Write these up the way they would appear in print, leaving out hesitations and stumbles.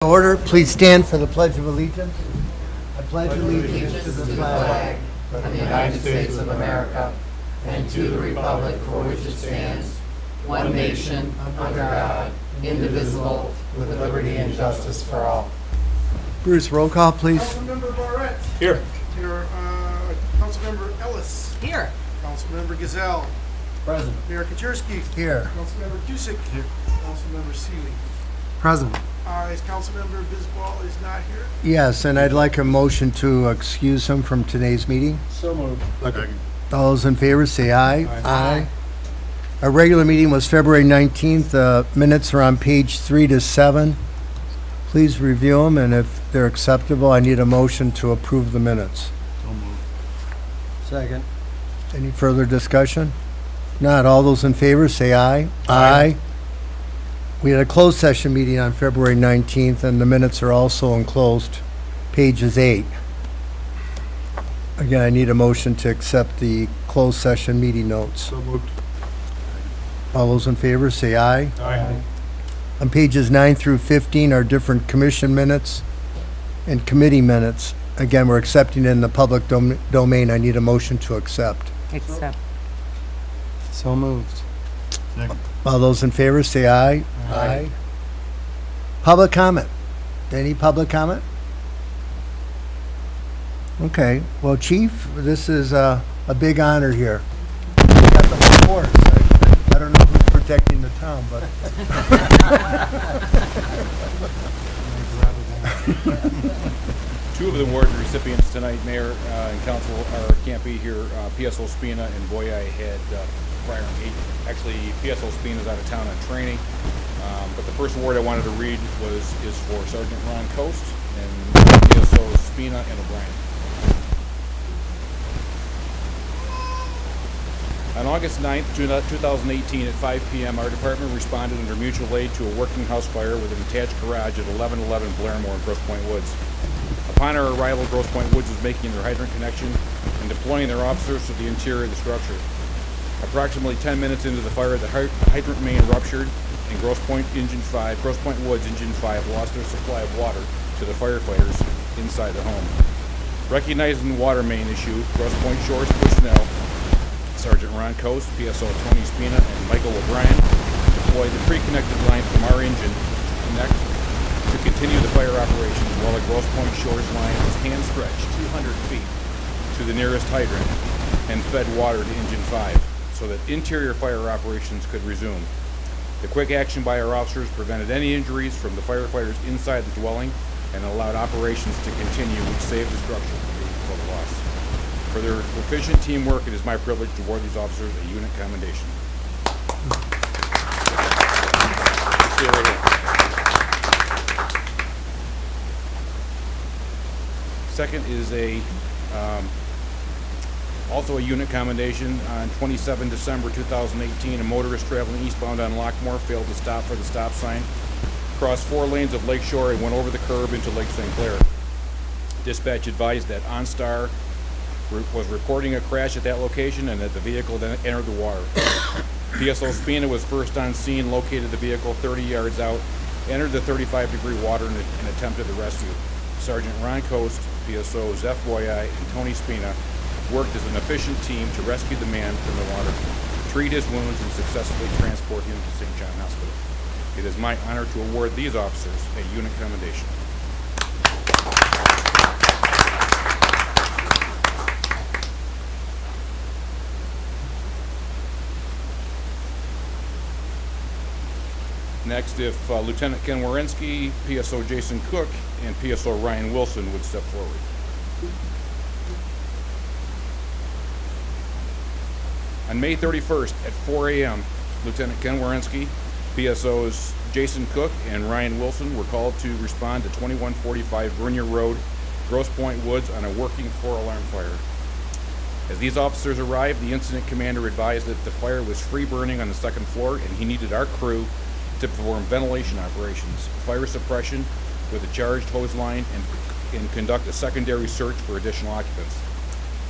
Order, please stand for the Pledge of Allegiance. I pledge allegiance to the flag of the United States of America and to the republic for which it stands, one nation, under God, indivisible, with liberty and justice for all. Bruce, roll call, please. Councilmember Barrett. Here. Here, Councilmember Ellis. Here. Councilmember Gazelle. Present. Mayor Kaczynski. Here. Councilmember Cusick. Here. Councilmember Seeley. Present. Is Councilmember Bisbal is not here? Yes, and I'd like a motion to excuse him from today's meeting. So moved. All those in favor say aye. Aye. Our regular meeting was February 19th. Minutes are on page 3 to 7. Please review them, and if they're acceptable, I need a motion to approve the minutes. So moved. Second. Any further discussion? Not. All those in favor say aye. Aye. We had a closed session meeting on February 19th, and the minutes are also enclosed, pages 8. Again, I need a motion to accept the closed session meeting notes. So moved. All those in favor say aye. Aye. On pages 9 through 15 are different commission minutes and committee minutes. Again, we're accepting it in the public domain. I need a motion to accept. Accept. So moved. Second. All those in favor say aye. Aye. Public comment. Any public comment? Okay. Well, Chief, this is a big honor here. You got the whole force. I don't know who's protecting the town, but Two of the award recipients tonight, Mayor and Council, can't be here. PSO Spina and Boyai had prior meet. Actually, PSO Spina is out of town on training. But the first award I wanted to read is for Sergeant Ron Coast and PSO Spina and O'Brien. On August 9th, 2018 at 5 p.m., our department responded under mutual aid to a working house fire with an attached garage at 1111 Blairmore in Grosse Pointe Woods. Upon our arrival, Grosse Pointe Woods was making their hydrant connection and deploying their officers to the interior of the structure. Approximately 10 minutes into the fire, the hydrant main ruptured and Grosse Pointe Woods Engine 5 lost their supply of water to the firefighters inside the home. Recognizing the water main issue, Grosse Pointe Shores personnel, Sergeant Ron Coast, PSO Tony Spina, and Michael O'Brien deployed the pre-connected line from our engine to continue the fire operations while the Grosse Pointe Shores line was hand-stretched 200 feet to the nearest hydrant and fed water to Engine 5 so that interior fire operations could resume. The quick action by our officers prevented any injuries from the firefighters inside the dwelling and allowed operations to continue, which saved the structure from being total loss. For their efficient teamwork, it is my privilege to award these officers a unit commendation. Stay right here. Second is also a unit commendation. On 27 December 2018, a motorist traveling eastbound on Lockmore failed to stop for the stop sign, crossed 4 lanes of Lakeshore, and went over the curb into Lake St. Clair. Dispatch advised that OnStar was reporting a crash at that location and that the vehicle then entered the water. PSO Spina was first on scene, located the vehicle 30 yards out, entered the 35-degree water and attempted the rescue. Sergeant Ron Coast, PSO Zeph Boyai, and Tony Spina worked as an efficient team to rescue the man from the water, treat his wounds, and successfully transport him to St. John Hospital. It is my honor to award these officers a unit commendation. Next, if Lieutenant Ken Wierenski, PSO Jason Cook, and PSO Ryan Wilson would step forward. On May 31st at 4 a.m., Lieutenant Ken Wierenski, PSOs Jason Cook, and Ryan Wilson were called to respond to 2145 Vernier Road, Grosse Pointe Woods on a working 4-alarm fire. As these officers arrived, the incident commander advised that the fire was free burning on the 2nd floor and he needed our crew to perform ventilation operations, fire suppression with a charged hose line, and conduct a secondary search for additional occupants.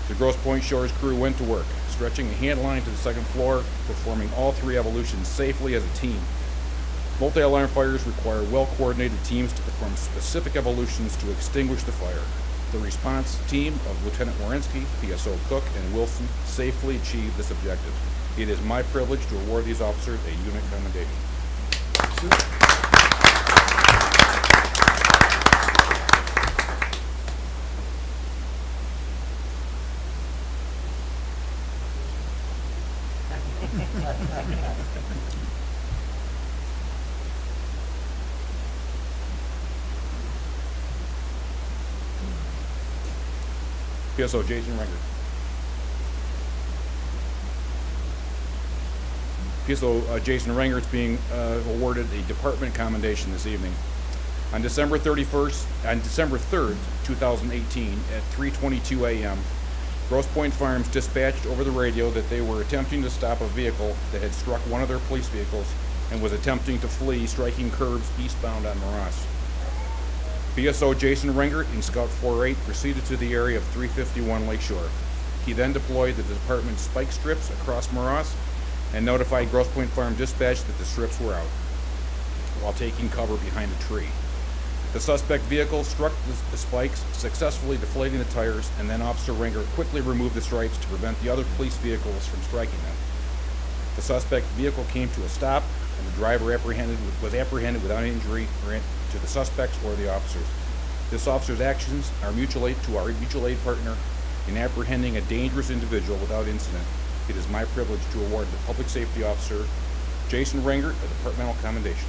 The Grosse Pointe Shores crew went to work, stretching a hand line to the 2nd floor, performing all 3 evolutions safely as a team. Multi-alarm fires require well-coordinated teams to perform specific evolutions to extinguish the fire. The response team of Lieutenant Wierenski, PSO Cook, and Wilson safely achieved this objective. It is my privilege to award these officers a unit commendation. PSO Jason Renger. PSO Jason Renger is being awarded a department commendation this evening. On December 3rd, 2018, at 3:22 a.m., Grosse Pointe Farms dispatched over the radio that they were attempting to stop a vehicle that had struck one of their police vehicles and was attempting to flee, striking curbs eastbound on Maras. PSO Jason Rengert in Scout 4-8 proceeded to the area of 351 Lakeshore. He then deployed the department's spike strips across Maras and notified Grosse Pointe Farm Dispatch that the strips were out while taking cover behind a tree. The suspect vehicle struck the spikes, successfully deflating the tires, and then Officer Rengert quickly removed the stripes to prevent the other police vehicles from striking them. The suspect vehicle came to a stop, and the driver was apprehended without injury to the suspects or the officers. This officer's actions are mutual aid to our mutual aid partner in apprehending a dangerous individual without incident. It is my privilege to award the Public Safety Officer, Jason Rengert, a departmental commendation.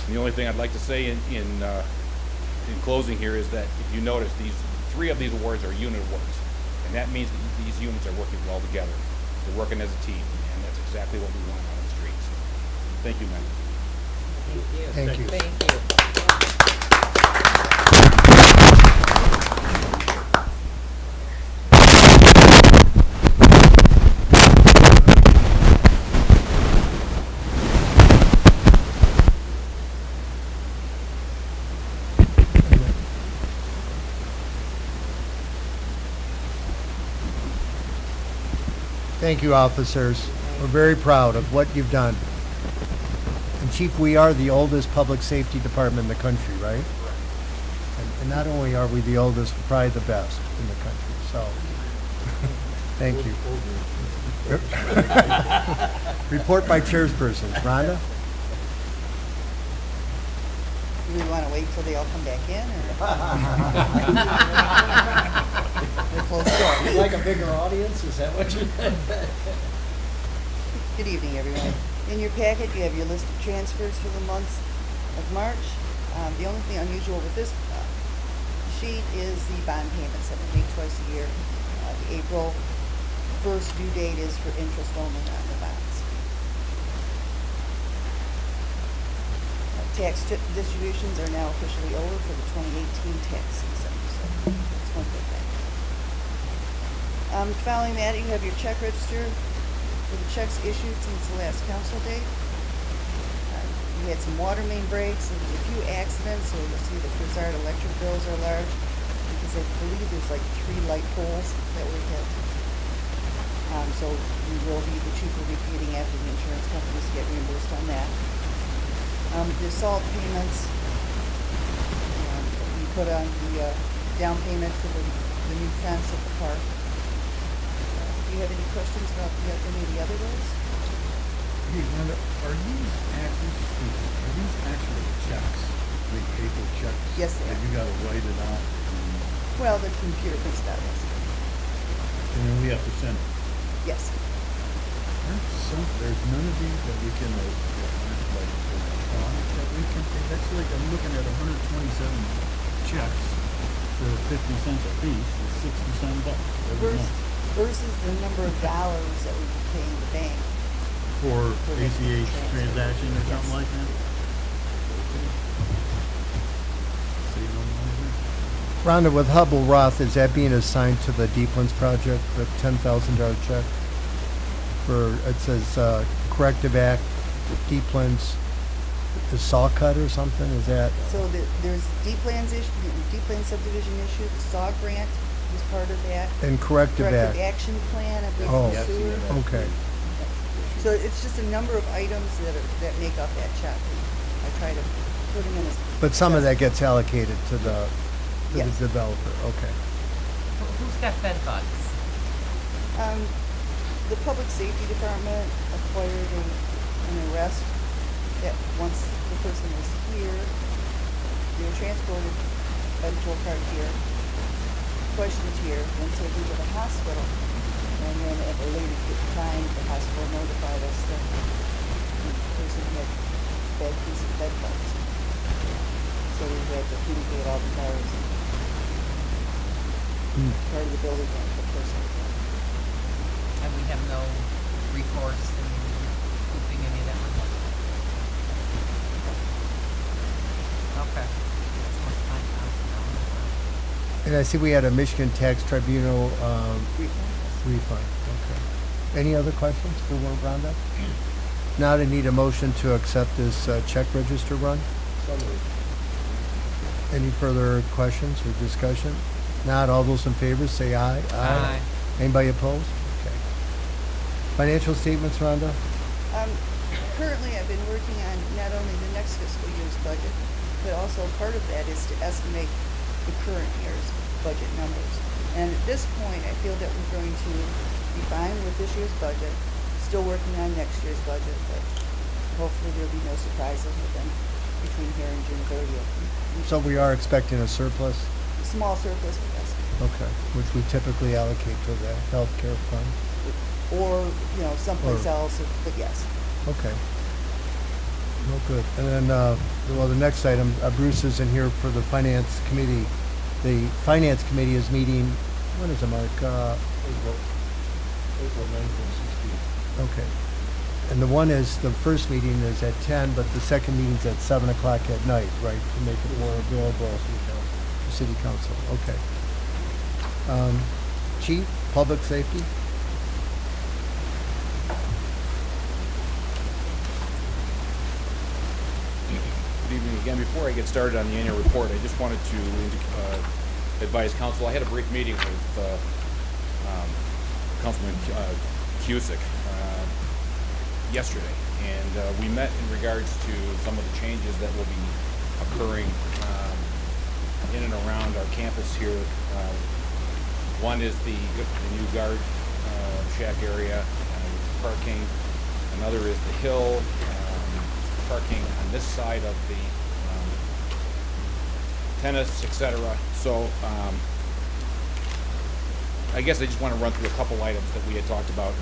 And the only thing I'd like to say in closing here is that if you notice, three of these awards are unit awards, and that means that these units are working well together. They're working as a team, and that's exactly what we want on the streets. Thank you, men. Thank you. Thank you. Thank you, officers. We're very proud of what you've done. And Chief, we are the oldest public safety department in the country, right? And not only are we the oldest, we're probably the best in the country, so, thank you. Report by chairperson. Rhonda? Do we want to wait till they all come back in, or? We're close door. Like a bigger audience, is that what you Good evening, everyone. In your packet, you have your list of transfers for the months of March. The only thing unusual with this sheet is the bond payments that we make twice a year. The April 1st due date is for interest only on the bonds. Tax distributions are now officially over for the 2018 tax season, so that's one good thing. Following that, you have your check register for the checks issued since the last council date. We had some water main breaks and a few accidents, so you'll see the Frizzard electric bills are large because I believe there's like 3 light poles that were hit. So the chief will be feeding after the insurance companies to get reimbursed on that. The salt payments, we put on the down payment for the new fence at the park. Do you have any questions about any of the other roads? Hey, Rhonda, are these actually checks, big paper checks? Yes, they That are. you gotta write it out, Well, the computer prints it out, yes. and then we have to send it? Yes. There's none of these that we can, like, electronic that we can pay? That's like, I'm looking at 127 checks for 50 cents a piece, it's $67 every month. Versus the number of dollars that we would pay in the bank. For For the ACH transfer. transaction or something Yes. like that? Save no money there. Rhonda, with Hubble Roth, is that being assigned to the Deeplands project, the $10,000 check? For, it says, corrective act, Deeplands, the saw cut or something, is that? So there's deep land subdivision issue, the SAW grant, was part of that. And corrective Corrective act. action plan, I believe, Oh. for sewer. Okay. So it's just a number of items that make up that check. I try to put them in as. But some of that gets allocated to the Yes. developer, okay. Who's got bed bugs? The public safety department acquired an arrest that once the person was here, they were transported by the patrol car here, questioned here, then taken to the hospital. And then at a later time, the hospital notified us that the person had bed bugs. So we had to fumigate all the cars. Part of the building that the person was in. And we have no recourse in keeping any of that money? Okay. That's almost $5,000. And I see we had a Michigan Tax Tribunal refund, okay. Any other questions for Rhonda? Now I need a motion to accept this check register run. Any further questions or discussion? Not all those in favor say aye. Aye. Anybody opposed? Okay. Financial statements, Rhonda? Currently, I've been working on not only the next fiscal year's budget, but also part of that is to estimate the current year's budget numbers. And at this point, I feel that we're going to be fine with this year's budget, still working on next year's budget, but hopefully there'll be no surprises within between here and June 30th. So we are expecting a surplus? Small surplus, yes. Okay, which we typically allocate to the healthcare fund? Or, someplace Or- else, but yes. Okay. No good. And then, well, the next item, Bruce is in here for the Finance Committee. The Finance Committee is meeting, when is it, Mark? April 9th and 16th. Okay. And the first meeting is at 10, but the second meeting's at 7 o'clock at night, right? To make it more available to City Council. Okay. Chief, Public Safety? Good evening again. Before I get started on the annual report, I just wanted to advise council. I had a brief meeting with Councilman Cusick yesterday, and we met in regards to some of the changes that will be occurring in and around our campus here. One is the new guard shack area with parking. Another is the hill. Parking on this side of the tennis, etc. So I guess I just want to run through a couple items that we had talked about.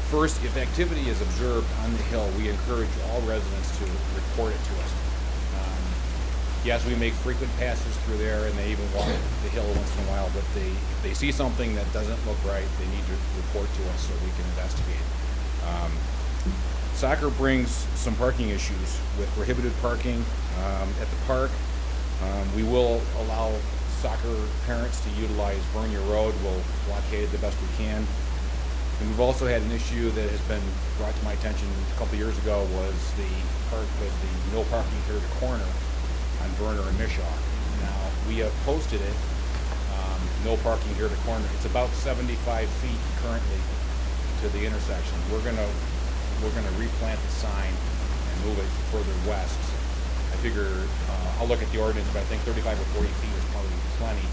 First, if activity is observed on the hill, we encourage all residents to report it to us. Yes, we make frequent passes through there, and they even walk the hill once in a while, but if they see something that doesn't look right, they need to report to us so we can investigate. Soccer brings some parking issues with prohibited parking at the park. We will allow soccer parents to utilize Vernier Road. We'll blockade it the best we can. And we've also had an issue that has been brought to my attention a couple years ago was the no parking here at the corner on Verner and Mishaw. Now, we have posted it, no parking here at the corner. It's about 75 feet currently to the intersection. We're gonna replant the sign and move it further west. I figure, I'll look at the ordinance, but I think 35 or 40 feet is probably plenty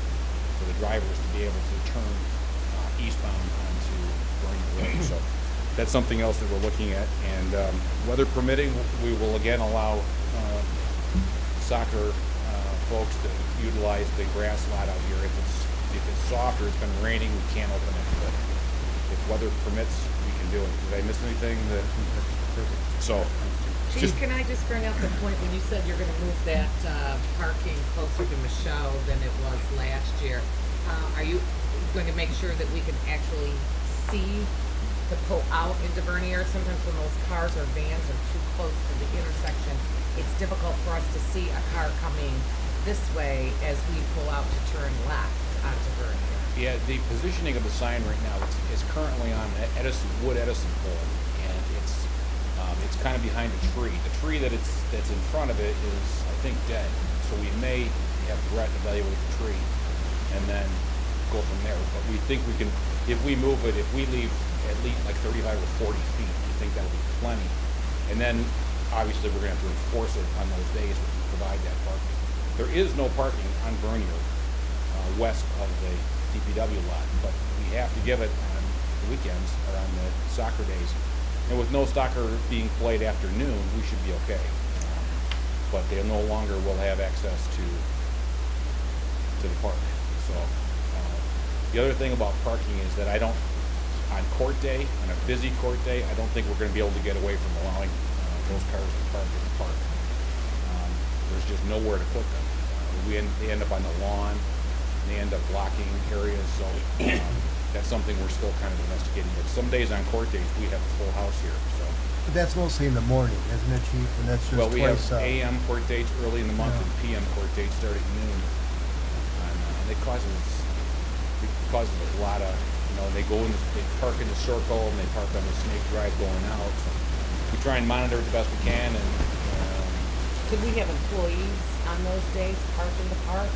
for the drivers to be able to turn eastbound onto Vernier Road. So that's something else that we're looking at. And weather permitting, we will again allow soccer folks to utilize the grass lot out here. If it's soft or it's been raining, we can't open it. But if weather permits, we can do it. Did I miss anything? So, Chief, can I just bring up the point when you said you're gonna move that parking closer to Michelle than it was last year? Are you going to make sure that we can actually see to pull out into Vernier? Sometimes when those cars or vans are too close to the intersection, it's difficult for us to see a car coming this way as we pull out to turn left onto Vernier. yeah, the positioning of the sign right now is currently on the wood Edison pole, and it's kind of behind a tree. The tree that's in front of it is, I think, dead. So we may have Brett evaluate the tree, and then go from there. But we think we can, if we move it, if we leave at least like 35 or 40 feet, we think that'll be plenty. And then, obviously, we're gonna have to enforce it on those days when we provide that parking. There is no parking on Bernier, west of the DPW lot, but we have to give it on the weekends or on the soccer days. And with no soccer being played after noon, we should be okay. But they no longer will have access to the park. So, the other thing about parking is that I don't, on court day, on a busy court day, I don't think we're gonna be able to get away from allowing those cars to park in the park. There's just nowhere to put them. They end up on the lawn, they end up blocking areas, so that's something we're still kind of investigating. But some days on court days, we have a full house here, so. But that's mostly in the morning, isn't it, Chief? And that's just Well, we have twice, AM court dates early in the month Yeah. and PM court dates start at noon. And it causes a lot of, they they park in the circle and they park on the Snake Drive going out. So we try and monitor it the best we can, and Could we have employees on those days park in the park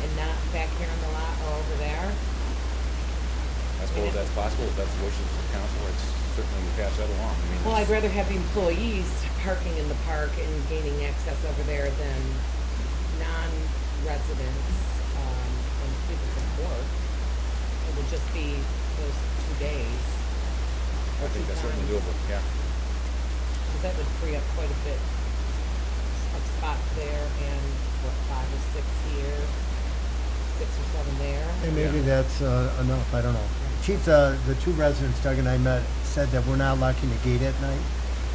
and not back here on the lot or over there? I suppose that's possible. If that's the wishes of the council, it's certainly we pass that along. I mean, Well, I'd it's- rather have the employees parking in the park and gaining access over there than non-residents, and people from work. It would just be those 2 days. I think that's certainly doable, yeah. Because that would free up quite a bit of spots there and, 5 or 6 here, 6 or 7 there. And maybe that's enough, I don't know. Chief, the two residents Doug and I met said that we're not locking the gate at night.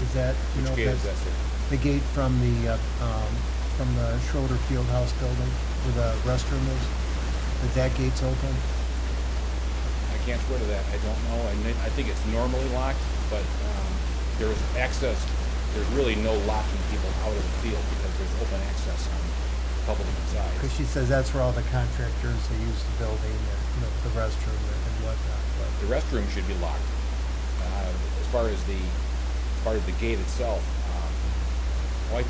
Is that, Which if gate is that's that, sir? the gate from the Schroeder Fieldhouse building where the restroom is? That gate's open? I can't swear to that. I don't know. I think it's normally locked, but there's access. There's really no locking people out of the field because there's open access on public sides. Because she says that's where all the contractors, they use the building, and, the restroom and whatnot. But the restroom should be locked. As far as the gate itself,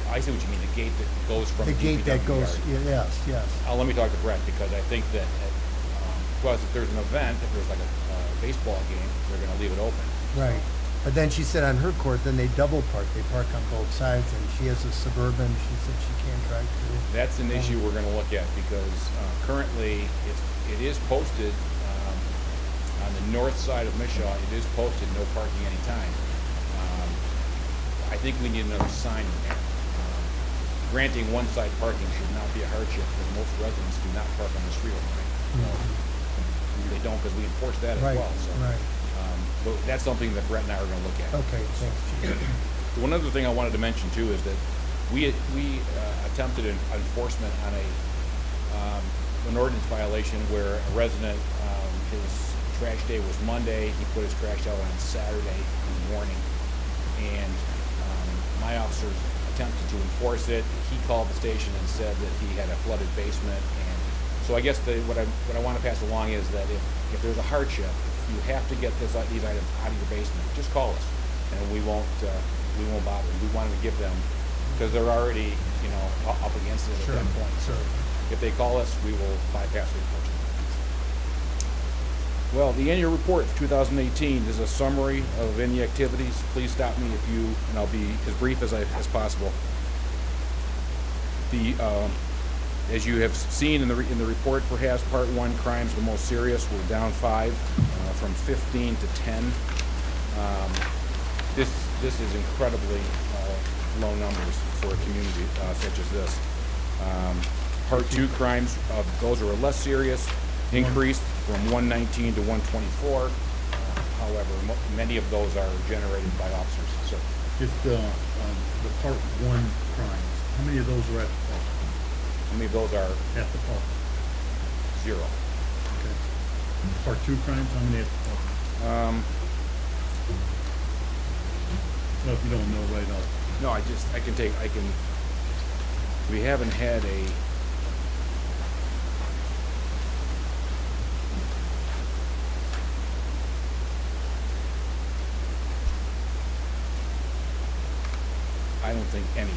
I see what you mean. The gate that goes from The gate that DPW goes, yard. yes. Let me talk to Brett because I think that, because if there's an event, if there's like a baseball game, they're going to leave it open. Right. But then she said on her court, then they double park. They park on both sides, and she has a Suburban. She said she can't drive through. That's an issue we're going to look at because currently it is posted on the north side of Mishaw. It is posted no parking anytime. I think we need another sign in there. Granting one side parking should not be a hardship because most residents do not park on the street overnight. They don't because we enforce that as Right, well. So, right. but that's something that Brett and I are going to look at. Okay, thanks, Chief. One other thing I wanted to mention too is that we attempted enforcement on an ordinance violation where a resident, his trash day was Monday, he put his trash out on Saturday in the morning, and my officers attempted to enforce it. He called the station and said that he had a flooded basement, and so I guess what I want to pass along is that if there's a hardship, you have to get these items out of your basement, just call us, and we won't bother. We wanted to give them, because they're already, up against it at that point. Sure. If they call us, we will bypass the enforcement. Well, the annual report for 2018 is a summary of any activities. Please stop me and I'll be as brief as possible. As you have seen in the report, perhaps Part 1, crimes the most serious, we're down 5, from 15 to 10. This is incredibly low numbers for a community such as this. Part 2, crimes, those are less serious, increased from 119 to 124. However, many of those are generated by officers. So, Just, the Part 1 crimes, how many of those are at the park? how many of those are At the park, 0? okay. Part 2 crimes, how many at the park? No, if you don't know right off. No, we haven't had I don't think any.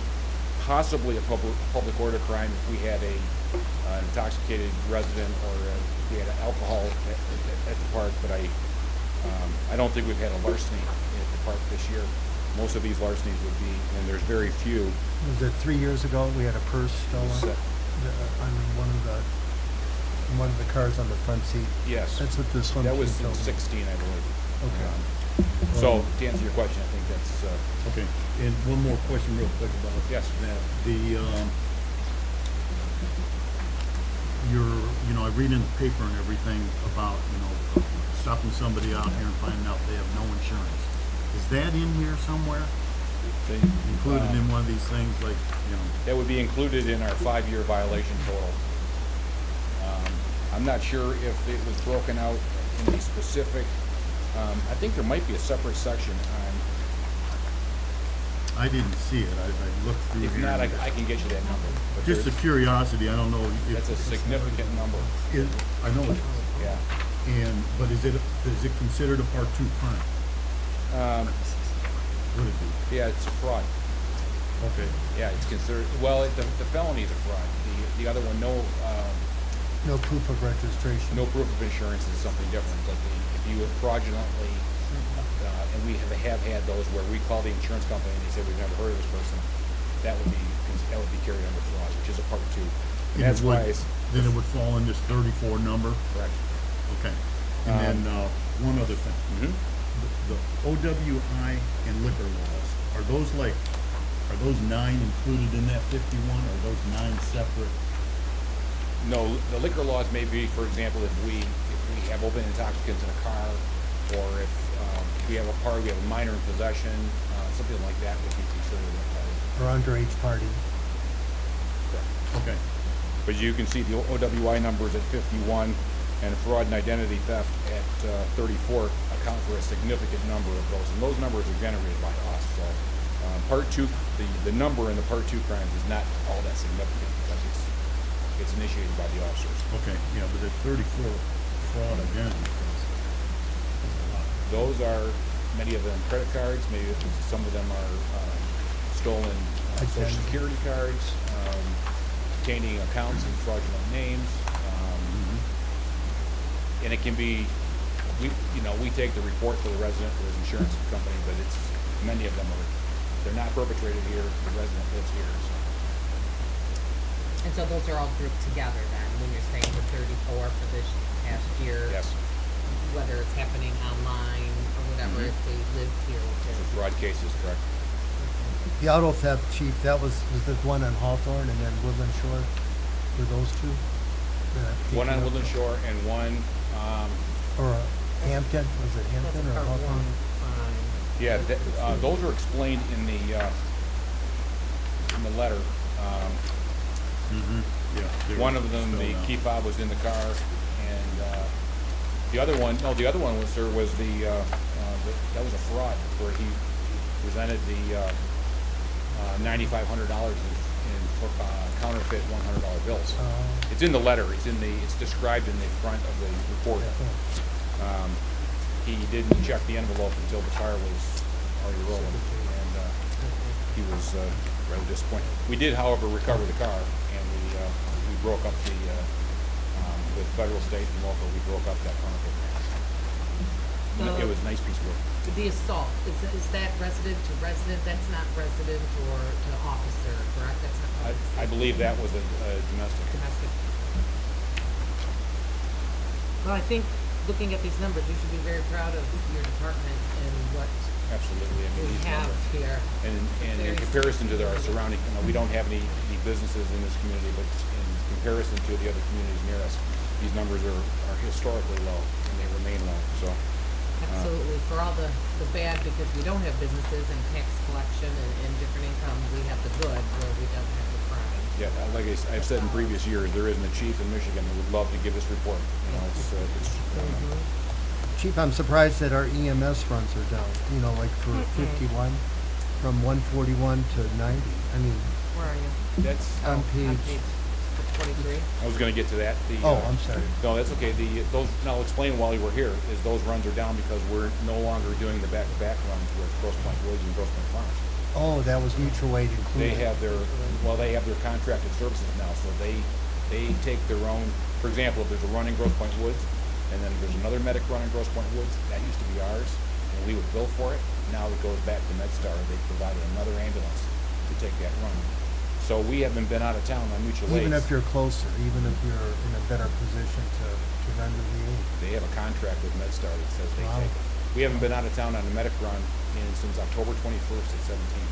Possibly a public order crime if we had a an intoxicated resident or we had alcohol at the park, but I don't think we've had a larceny at the park this year. Most of these larcenies would be, and there's very few. Was it 3 years ago, we had a purse stolen? Set. On one of the cars on the front seat? Yes, That's what this one. that was told in me. 16, I believe. Okay. So to answer your question, I think that's, Okay, and one more question real quick about Yes. that. I read in the paper and everything about, stopping somebody out here and finding out they have no insurance. Is that in here somewhere? they, Included in one of these things, like, that would be included in our 5-year violation total. I'm not sure if it was broken out in a specific, I think there might be a separate section on, I didn't see it. I looked through if here. not, and- I can get you that number. But Just a there's- curiosity, I don't know if. That's a significant number, I know it is. yeah. But is it considered a part 2 crime? Would it be? Yeah, it's a fraud. Okay. Yeah, it's considered, well, the felony is a fraud. The other one, No proof of registration. no proof of insurance is something different. Like if you have fraudulently, and we have had those where we call the insurance company and they say we've never heard of this person, that would be carried under fraud, which is a part 2. And that's why it's Then it would fall in this 34 number? correct. Okay. And then, one other thing. Mm-hmm. The OWI and liquor laws, are those 9 included in that 51? Or are those 9 separate? No, the liquor laws may be, for example, if we have open intoxicants in a car, or if we have a minor in possession, something like that would be considered a Or underage party. Okay. But you can see the OWI numbers at 51 and fraud and identity theft at 34 account for a significant number of those. And those numbers are generated by us. So part 2, the number in the part 2 crimes is not all that significant because it's initiated by the officers. Okay, yeah, but at 34 fraud identity thefts. That's a lot. Those are, many of them credit cards, maybe some of them are stolen social Identity. security cards, obtaining accounts in fraudulent names. And it can be, we take the report to the resident or his insurance company, but many of them they're not perpetrated here, the resident lives here, so. And so those are all grouped together then, when you're saying the 34 for this past year? Yes, Whether it's happening online or whatever, if they live here, the too. fraud cases, correct. The auto theft, chief, that was the one on Hawthorne and then Woodland Shore? Were those two? One on Woodland Shore and one, Or Hampton, was it Hampton or That's part Hawthorne? 1. yeah, those are explained in the letter. Yeah. they One were of them, the spelled out. key fob was in the car, and the other one was there was that was a fraud where he presented the $9,500 in counterfeit $100 bills. It's in the letter. It's described in the front of the report. He didn't check the envelope until the car was already rolling, and he was rather disappointed. We did, however, recover the car, and we broke up with federal, state, and local. We broke up that counterfeit. It was a nice piece of work. The assault, is that resident to resident? That's not resident or to officer, correct? That's not. I believe that was a domestic. Domestic. Well, I think, looking at these numbers, you should be very proud of your department and what Absolutely. I mean, we these have numbers. here. And in Very comparison to our surrounding, we don't have any businesses in this community, but in comparison to the other communities near us, these numbers are historically low, and they remain low, so. Absolutely, for all the bad, because we don't have businesses and tax collection and different income, we have the good where we don't have the crime. Yeah, like I've said in previous years, there isn't a chief in Michigan who would love to give this report. Chief, I'm surprised that our EMS runs are down, like for 51, from 141 to 90. I mean, Where are you? That's, on On page, page 23? I was gonna get to that. I'm sorry. No, that's okay. And I'll explain while you were here, is those runs are down because we're no longer doing the back-to-back runs with Grosse Pointe Woods and Grosse Pointe Farms. Oh, that was mutual aid included. They have their contracted services now, so they They take their own, for example, if there's a run in Grosse Pointe Woods, and then there's another medic run in Grosse Pointe Woods, that used to be ours, and we would bill for it. Now it goes back to MedStar. They provided another ambulance to take that run. So we haven't been out of town on mutual aid. Even if you're closer, even if you're in a better position to render the aid. They have a contract with MedStar that says they Wow. take it. We haven't been out of town on a medic run since October 21st at 17.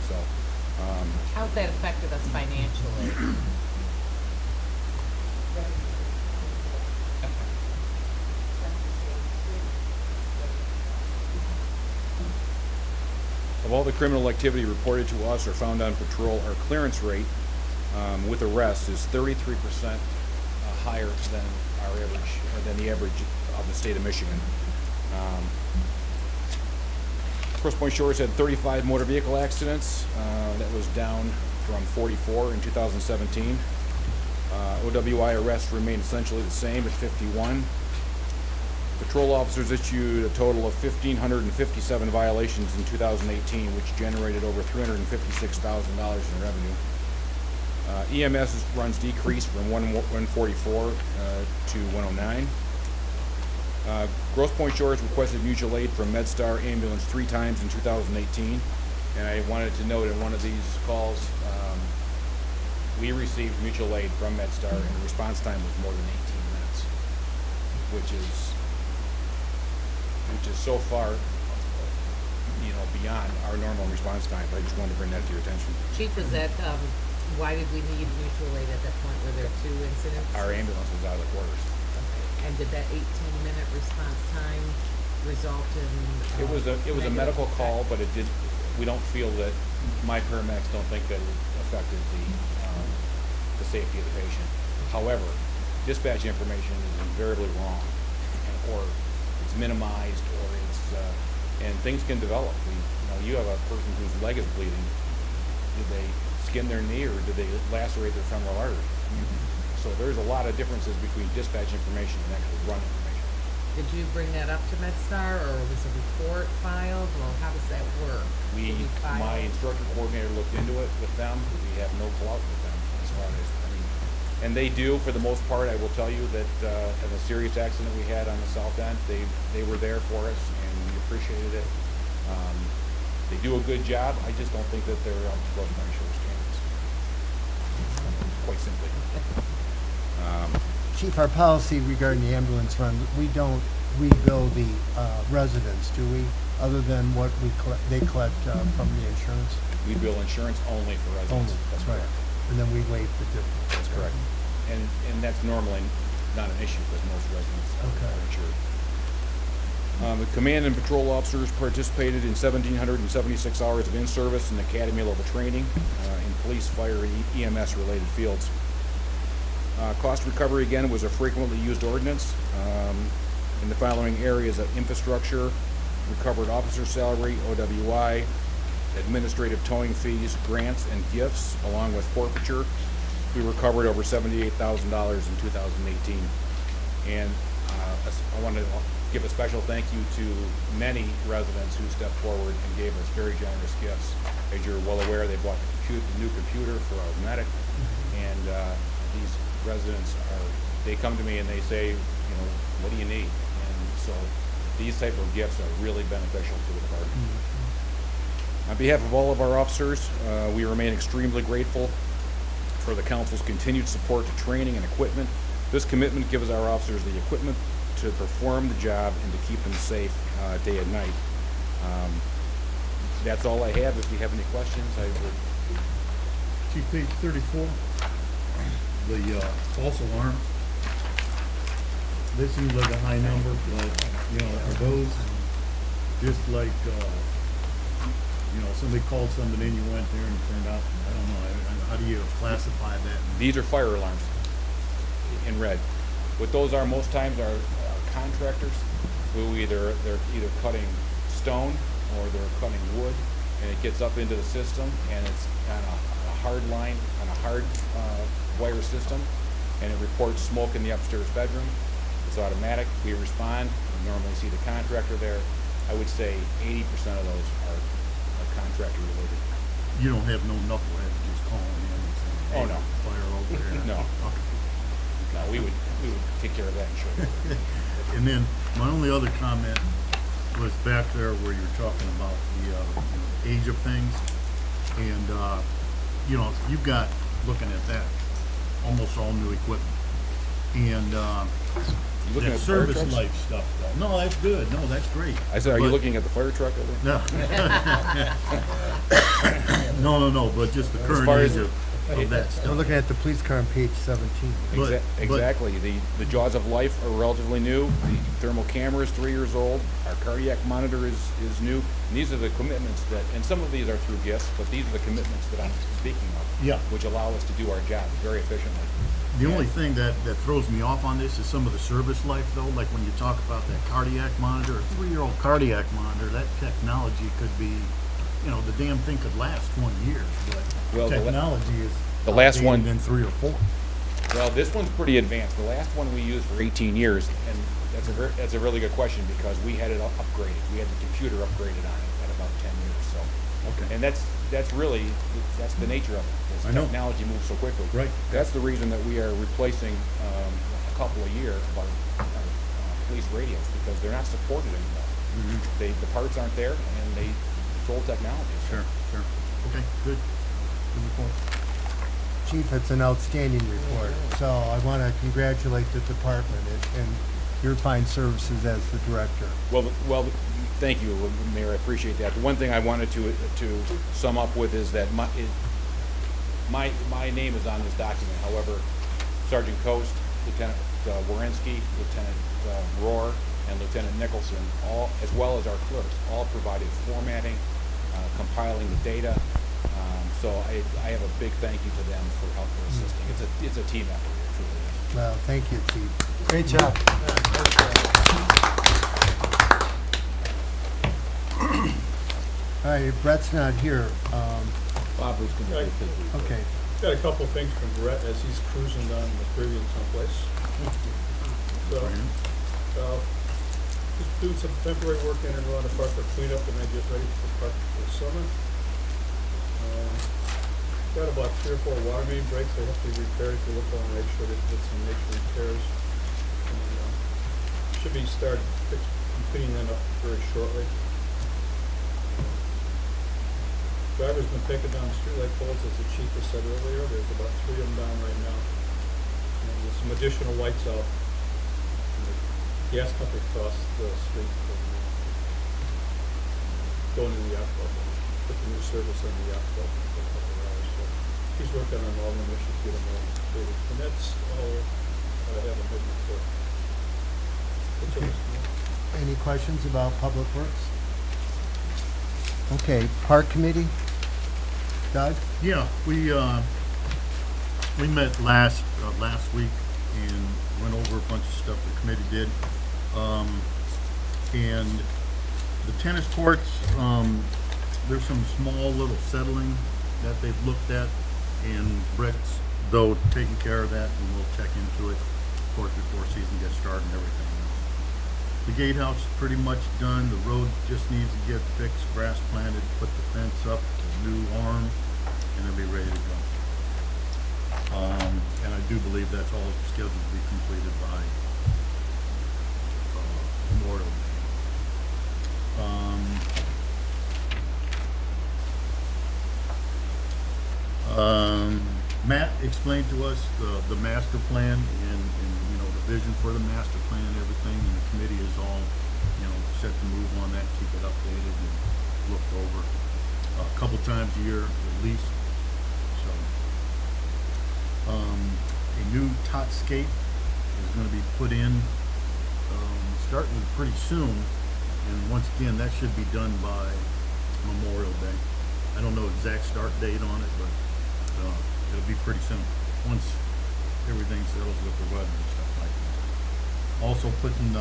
So, How's that affected us financially? of all the criminal activity reported to us or found on patrol, our clearance rate with arrests is 33% higher than our average, or than the average of the state of Michigan. Grosse Pointe Shores had 35 motor vehicle accidents. That was down from 44 in 2017. OWI arrests remained essentially the same at 51. Patrol officers issued a total of 1,557 violations in 2018, which generated over $356,000 in revenue. EMS runs decreased from 144 to 109. Grosse Pointe Shores requested mutual aid from MedStar Ambulance 3 times in 2018, and I wanted to note in one of these calls, we received mutual aid from MedStar, and the response time was more than 18 minutes, which is so far, beyond our normal response time. I just wanted to bring that to your attention. Chief, was that, why did we need mutual aid at that point? Were there 2 incidents? Our ambulance was out of the quarters. Okay. And did that 18-minute response time result in? It was a negative medical call, effect? but we don't feel that, my paramedics don't think that it affected the safety of the patient. However, dispatch information is invariably wrong, or it's minimized, or and things can develop. You have a person whose leg is bleeding. Did they skin their knee, or did they lacerate their femoral artery? So there's a lot of differences between dispatch information and actual run information. Did you bring that up to MedStar, or was a report filed? Well, how does that work? Did you file? My instructor coordinator looked into it with them. We have no clout with them as far as, and they do, for the most part. I will tell you that in a serious accident we had on the south end, they were there for us, and we appreciated it. They do a good job. I just don't think that they're up to Grosse Pointe Shores standards. Quite simply. Chief, our policy regarding the ambulance run, we don't rebill the residents, do we? Other than what they collect from the insurance? We bill insurance only for residents. Only, That's right. correct. And then we waive the difference. That's correct. And that's normally not an issue because most residents Okay. are insured. The command and patrol officers participated in 1,776 hours of in-service and academy-level training in police, fire, and EMS-related fields. Cost recovery, again, was a frequently used ordinance in the following areas of infrastructure, recovered officer salary, OWI, administrative towing fees, grants, and gifts, along with forfeiture. We recovered over $78,000 in 2018. And I want to give a special thank you to many residents who stepped forward and gave us very generous gifts. As you're well aware, they bought the new computer for our medic, and these residents they come to me and they say, what do you need? And so these type of gifts are really beneficial to the department. On behalf of all of our officers, we remain extremely grateful for the council's continued support to training and equipment. This commitment gives our officers the equipment to perform the job and to keep them safe day and night. That's all I have. If you have any questions, I would. See page 34, the false alarms. This seems like a high number, but, are those just like, somebody called something in, you went there and it turned out, I don't know, how do you classify that? These are fire alarms in red. What those are most times are contractors who they're either cutting stone or they're cutting wood, and it gets up into the system, and it's on a hard line, on a hard wire system, and it reports smoke in the upstairs bedroom. It's automatic. We respond. We normally see the contractor there. I would say 80% of those are contractor related. You don't have no knuckleheads just calling in and saying, Oh, hey, no. fire over No. No, we would take care of that, sure. And then, my only other comment was back there where you were talking about the, age of things. And, you've got, looking at that, almost all new equipment. And, You looking that at fire service trucks? life stuff, though. No, that's good, no, that's great. I said, are you But- looking at the fire truck over there? No. No, but just the current far age as- of that stuff. We're looking at the police car on page 17. But- Exactly. The jaws of life are relatively new. The thermal camera is 3 years old. Our cardiac monitor is new. And these are the commitments that, and some of these are through gifts, but these are the commitments that I'm speaking of. Yeah. Which allow us to do our job very efficiently. The only thing that throws me off on this is some of the service life, though, like when you talk about that cardiac monitor, a 3-year-old cardiac monitor, that technology could be, the damn thing could last 20 years, Well, but the la- technology is the last one- outdated in 3 or 4. Well, this one's pretty advanced. The last one we used for 18 years, and that's a really good question because we had it upgraded. We had the computer upgraded on it at about 10 years. So, Okay. and that's the nature of it. This I know. technology moves so quickly. Right. That's the reason that we are replacing a couple a year of our police radios because they're not supported anymore. The parts aren't there, and it's old technology. Sure. Okay, good. Good report. Chief, it's an outstanding report. So I want to congratulate the department and your fine services as the director. Well, thank you, Mayor. I appreciate that. The one thing I wanted to sum up with is that my name is on this document. However, Sergeant Coast, Lieutenant Wierenski, Lieutenant Rohr, and Lieutenant Nicholson, all as well as our clerks, all provided formatting, compiling the data. So I have a big thank you to them for help for assisting. It's a team effort. It truly is. Well, thank you, Chief. Great job. All right, Brett's not here. Bob was gonna Right. take it. Okay. Got a couple things from Brett as he's cruising down the Caribbean someplace. So, just doing some temporary work in and around the park for cleanup and then get ready for the park for the summer. Got about 3 or 4 water main breaks that have to be repaired. If you look on, make sure they did some major repairs. And, should be completing them up very shortly. Drivers been taking down streetlight poles, as the chief has said earlier. There's about 3 of them down right now. And there's some additional lights out. And the gas company crossed the street from going in the asphalt. Put the new service on the asphalt for a couple of hours. So he's working on all the issues, get them all completed. And that's all I have in his report. That's all this morning. Any questions about Public Works? Okay, Park Committee? Doug? Yeah, we met last week and went over a bunch of stuff the committee did. And the tennis courts, there's some small little settling that they've looked at, and Brett's, though, taking care of that, and we'll check into it, of course, before season gets started and everything else. The gatehouse is pretty much done. The road just needs to get fixed, grass planted, put the fence up, the new arm, and it'll be ready to go. And I do believe that's all scheduled to be completed by Memorial Day. Matt explained to us the master plan and the vision for the master plan and everything, and the committee is all, set to move on that, keep it updated and looked over a couple times a year at least. So, a new tot skate is gonna be put in, starting pretty soon, and once again, that should be done by Memorial Day. I don't know exact start date on it, but, it'll be pretty soon, once everything settles with the weather and stuff like that. Also putting,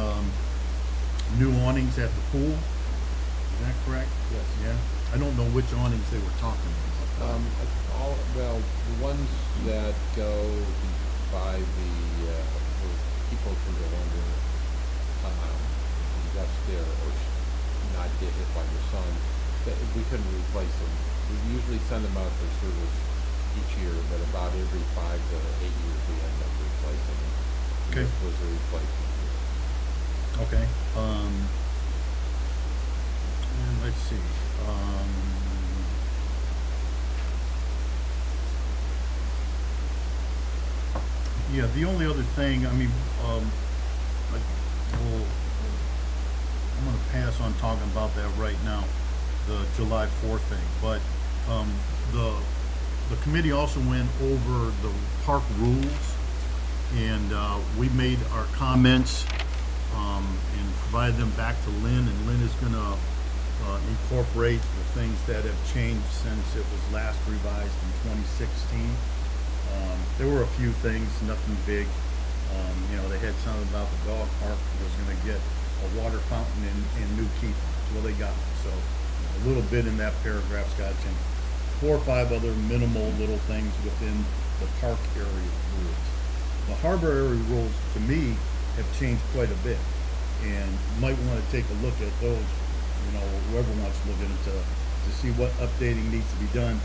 new awnings at the pool, is that correct? Yes. Yeah, I don't know which awnings they were talking about. The ones that go by where people can go under, that's there, or not get hit by the sun, that we couldn't replace them. We usually send them out for service each year, but about every 5 to 8 years we end up replacing it. Okay. This was a replacement year. Okay, and let's see, yeah, the only other thing, I mean, like, well, I'm gonna pass on talking about that right now, the July 4th thing, but, the committee also went over the park rules, and, we made our comments, and provided them back to Lynn, and Lynn is gonna, incorporate the things that have changed since it was last revised in 2016. There were a few things, nothing big. They had something about the dog park was gonna get a water fountain and new key fobs. Well, they got it. So a little bit in that paragraph's got to change. 4 or 5 other minimal little things within the park area rules. The harbor area rules, to me, have changed quite a bit. And you might want to take a look at those, whoever wants to look at it to see what updating needs to be done.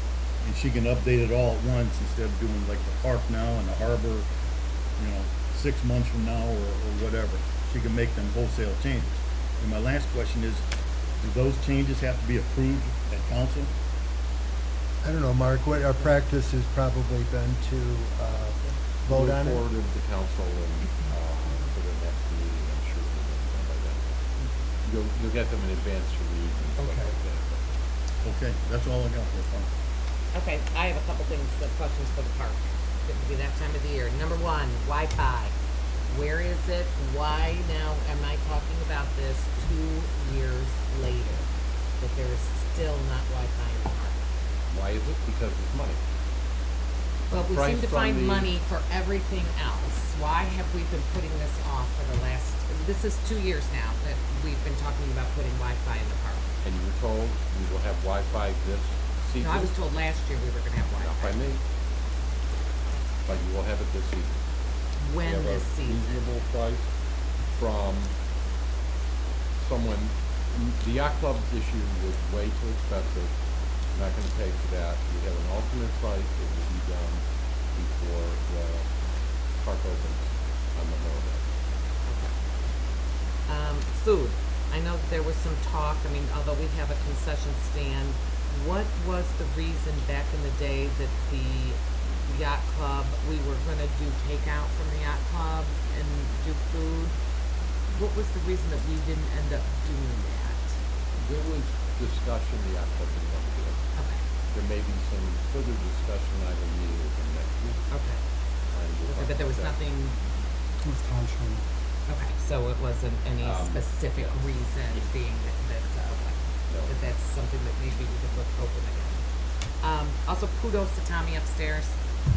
And she can update it all at once instead of doing like the park now and the harbor, 6 months from now or whatever. She can make them wholesale changes. And my last question is, do those changes have to be approved at council? I don't know, Mark, what our practice has probably been to vote on it. Forward to the council and, for the next meeting, I'm sure we'll get them by then. You'll get them in advance to read and stuff Okay. like that. Okay, that's all I got for fun. Okay, I have a couple things, questions for the park. It would be that time of the year. Number one, Wi-Fi. Where is it? Why now am I talking about this 2 years later? That there is still not Wi-Fi in the park? Why is it? Because it's money. Well, we Price seem to from find the- money for everything else. Why have we been putting this off for the last, this is 2 years now that we've been talking about putting Wi-Fi in the park. And you were told we will have Wi-Fi this season. No, I was told last year we were gonna have Not Wi-Fi. by me. But you will have it this season. When We have this a season? reasonable price from someone. The yacht club issue was way too expensive. I'm not gonna pay for that. We have an alternate price that will be done before the park opens on Memorial Day. Food. I know that there was some talk, I mean, although we have a concession stand, what was the reason back in the day that the yacht club, we were gonna do takeout from the yacht club and do food? What was the reason that we didn't end up doing that? There was discussion, the yacht club didn't want to do it. Okay, There may be some further discussion either meeting within next week. okay. Okay, but there was nothing, okay, so it wasn't any specific yeah. reason being No. that that's something that maybe we could look open again. Also kudos to Tommy upstairs.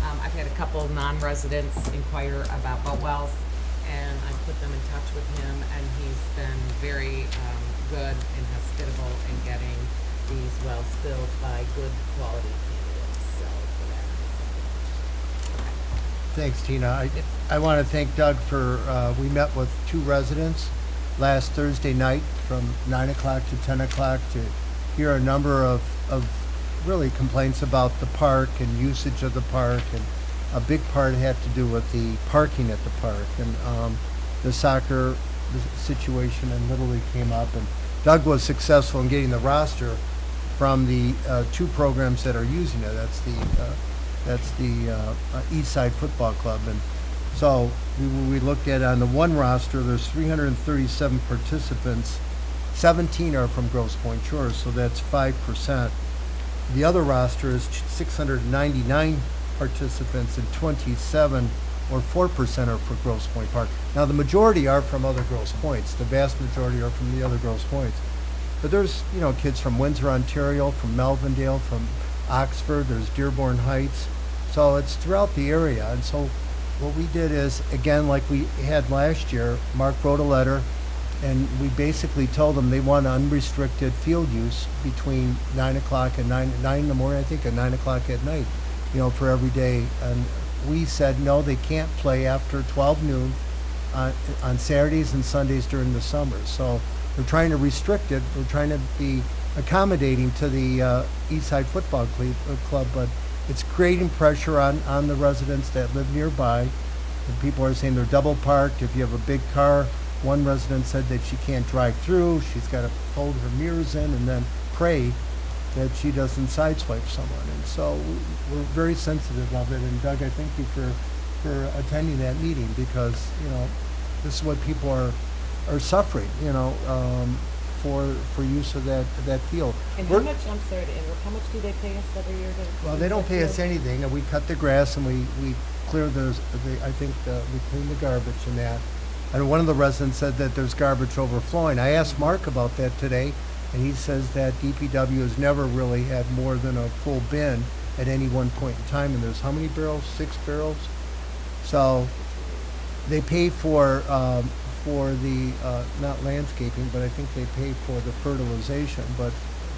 I've had a couple non-residents inquire about boat wells, and I put them in touch with him, and he's been very, good and hospitable in getting these wells filled by good quality candidates, so for that, okay. Thanks, Tina. I want to thank Doug for, we met with 2 residents last Thursday night from 9 o'clock to 10 o'clock to hear a number of really complaints about the park and usage of the park. And a big part had to do with the parking at the park. And the soccer situation in Little League came up. And Doug was successful in getting the roster from the 2 programs that are using it. That's the East Side Football Club. And so we looked at on the one roster, there's 337 participants. 17 are from Grosse Pointe Shores, so that's 5%. The other roster is 699 participants, and 27 or 4% are for Grosse Pointe Park. Now, the majority are from other Grosse Pointes. The vast majority are from the other Grosse Pointes. But there's, kids from Windsor, Ontario, from Melvindale, from Oxford, there's Dearborn Heights. So it's throughout the area. And so what we did is, again, like we had last year, Mark wrote a letter, and we basically told them they want unrestricted field use between 9 o'clock and 9 in the morning, I think, and 9 o'clock at night, for every day. And we said, no, they can't play after 12 noon on Saturdays and Sundays during the summer. So we're trying to restrict it. We're trying to be accommodating to the East Side Football Club, but it's creating pressure on the residents that live nearby. And people are saying they're double parked. If you have a big car, one resident said that she can't drive through. She's got to fold her mirrors in and then pray that she doesn't sideswipe someone. And so we're very sensitive of it. And Doug, I thank you for attending that meeting, because, you know, this is what people are suffering, you know, for use of that field. And We're- how much, I'm sorry to interrupt, how much do they pay us every year to? Well, they don't pay us anything, and we cut the grass and we clear I think we clean the garbage and that. And one of the residents said that there's garbage overflowing. I asked Mark about that today, and he says that DPW has never really had more than a full bin at any one point in time, and there's how many barrels? 6 barrels? So they pay for the, not landscaping, but I think they pay for the fertilization. But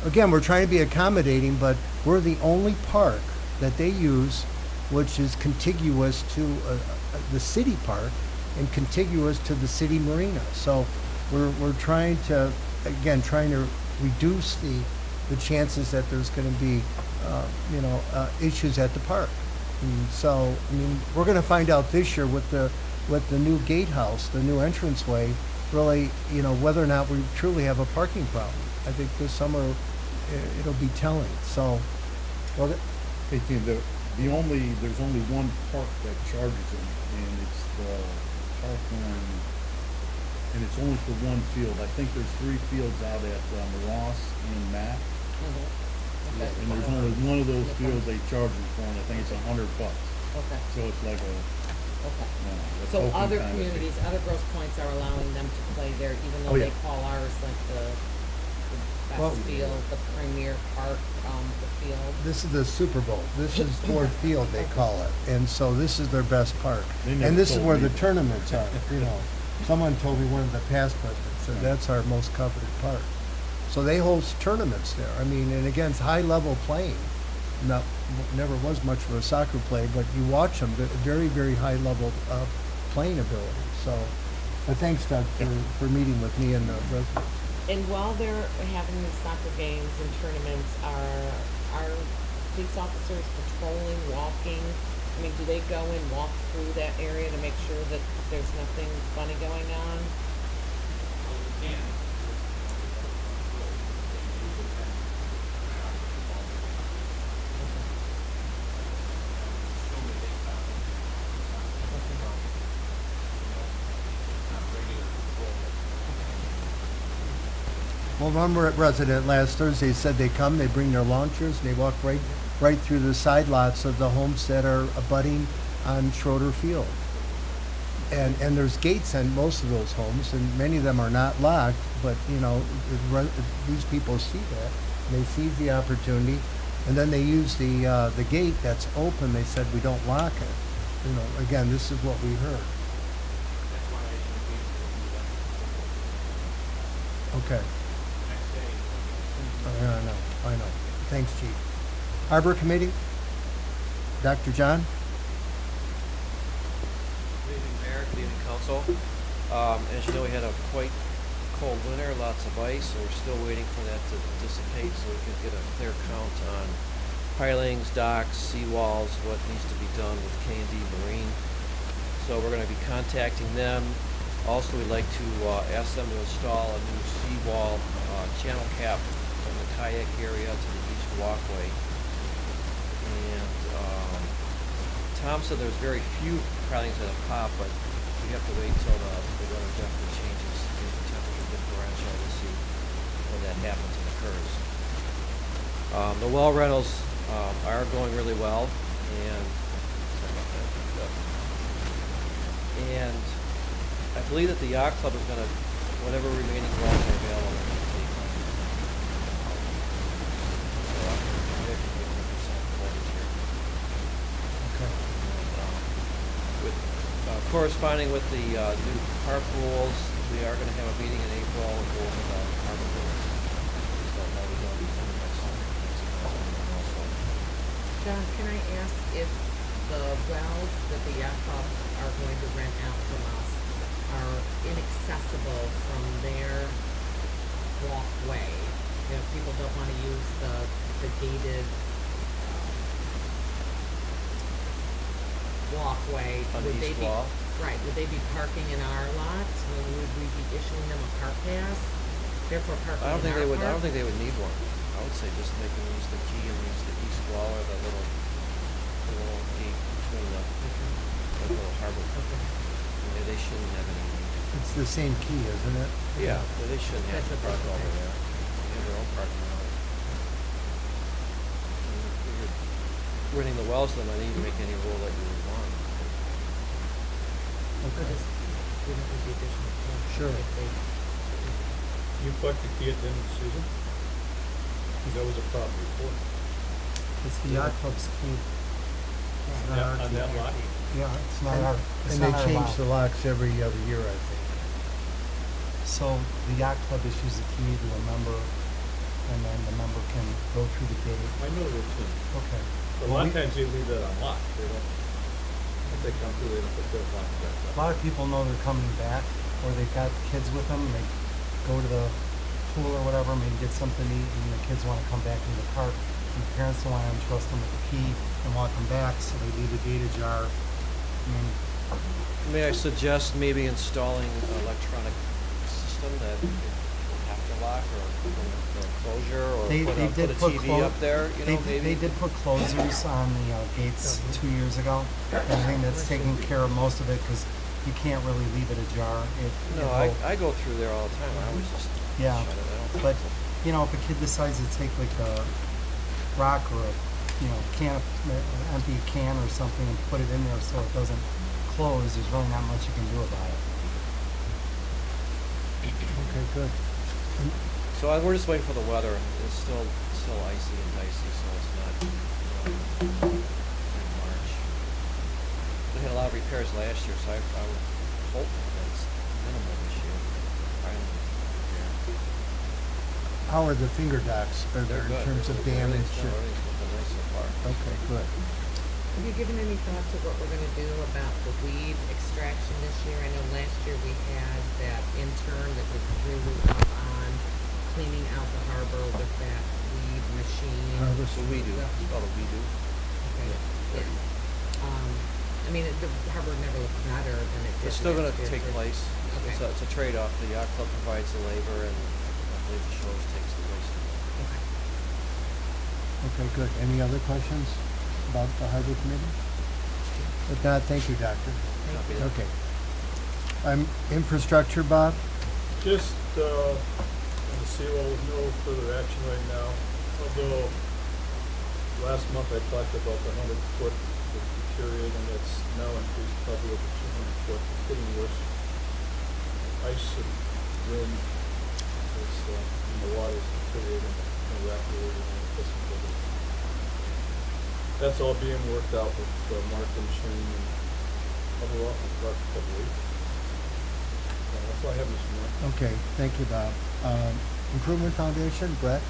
again, we're trying to be accommodating, but we're the only park that they use which is contiguous to the city park and contiguous to the city marina. So we're trying to, again, reduce the chances that there's going to be, issues at the park. And so, I mean, we're going to find out this year with the new gatehouse, the new entranceway, really, you know, whether or not we truly have a parking problem. I think this summer it'll be telling. So, well, Hey, Tim, there's only one park that charges them, and it's the park one, and it's only for one field. I think there's 3 fields out at Ross and Matt, Okay. and there's only one of those fields they charge them for, and I think it's $100. Okay, So it's like a, okay. a So token other kind of thing. communities, other Grosse Points are allowing them to play there, even Oh, though yeah. they call ours like the Well- best field, the premier park, the field. this is the Super Bowl. This is Ford Field, they call it. And so this is their best park. They never And this is told where me the that. tournaments are, you know. Someone told me, one of the past presidents, said that's our most coveted park. So they host tournaments there. I mean, and again, it's high-level playing. Never was much of a soccer play, but you watch them, they're very, very high-level playing ability. So, but thanks, Doug, for meeting with me and the residents. And while they're having these soccer games and tournaments, are police officers patrolling, walking? I mean, do they go and walk through that area to make sure that there's nothing funny going on? Well, one resident last Thursday said they come, they bring their launchers, and they walk right through the side lots of the homes that are abutting on Schroeder Field. And there's gates on most of those homes, and many of them are not locked, but, you know, these people see that. They seize the opportunity, and then they use the gate that's open. They said, we don't lock it. You know, again, this is what we heard. Okay. I know. Thanks, Chief. Harbor Committee? Dr. John? Good evening, Mayor. Good evening, Council. As you know, we had a quite cold winter, lots of ice, so we're still waiting for that to dissipate so we can get a clear count on pilings, docks, seawalls, what needs to be done with K&D Marine. So we're going to be contacting them. Also, we'd like to ask them to install a new seawall channel cap from the kayak area to the east walkway. And Tom said there's very few pilings that have popped, but we have to wait till the weather definitely changes in the temperature differential to see when that happens and occurs. The well rentals are going really well, and sorry about that. And I believe that the yacht club is going to, whatever remaining wells are available, they're going to take them. So I'm predicting 100% full this year. Okay. With corresponding with the new park rules, we are going to have a meeting in April and go over the harbor rules. So that will be done next also. John, can I ask if the wells that the yacht club are going to rent out from us are inaccessible from their walkway if people don't wanna use the gated walkway, On would the they east be, wall? right, would they be parking in our lot? Or would we be issuing them a park pass, therefore parking I don't in think our they would, I park? don't think they would need one. I would say just make them use the key and use the east wall or the little gate between the little harbor. Okay. Yeah, they shouldn't have any need. It's the same key, isn't it? Yeah, they shouldn't have That's to what park they- over there. They have their own parking lot. And if you're renting the wells, then I need to make any rule that you would want. Okay. We don't need the additional park. Sure. if they- You collect the key at the end of the season? 'Cause that was a problem before. It's the yacht club's key. It's not our On key. that lot? Yeah, it's not our, it's And not they our change lock. the locks every other year, I think. So the yacht club issues a key to a member, and then the member can go through the gate. I know the routine. Okay. But a lot of times they leave that unlocked. They don't, if they come through, they don't put their lock back A up. lot of people know they're coming back, or they've got kids with them, they go to the pool or whatever, maybe get something to eat, and the kids wanna come back into the park. And the parents don't wanna entrust them with the key and walk them back, so they leave the gate ajar. I mean, May I suggest maybe installing an electronic system that you have to lock or closure or They put did a put TV clo- up there, you know, maybe? They did put closers on the gates 2 years ago. I think that's taking care of most of it, because you can't really leave it ajar. No, I go through there all the time. I always just Yeah, shut it. I don't think but, it's a- you know, if a kid decides to take like a rock or a, you know, can, an empty can or something and put it in there so it doesn't close, there's really not much you can do about it. Okay, good. So we're just waiting for the weather. It's still icy and dicey, so it's not, in March. We had a lot of repairs last year, so I would hope that it's minimal this year. Finally, yeah. How are the finger docks, are They're there in good. terms of Everything's- damage? Everything's looking nice so far. Okay, good. Have you given any thought to what we're gonna do about the weed extraction this year? I know last year we had that intern that was really up on cleaning out the harbor with that weed machine. Harvest. So we do. It's called a we do. Okay. Yeah. I mean, the harbor never looked better than it did. It's still gonna last year, take but- place. Okay. It's a trade-off. The yacht club provides the labor, and I believe the shores takes the waste. Okay. Okay, good. Any other questions about the harbor committee? If not, thank you, Doctor. Thank you. Okay. Infrastructure, Bob? Just, on the seawall, with no further action right now, although last month I talked about the 100-foot that's deteriorating, that's now increased probably over 200 foot, it's getting worse. Ice and wind is, and the water is deteriorating rapidly, and it's that's all being worked out with Mark and Shane and other off in about a couple weeks. That's all I have, Mr. Mayor. Okay, thank you, Bob. Improvement Foundation, Brett?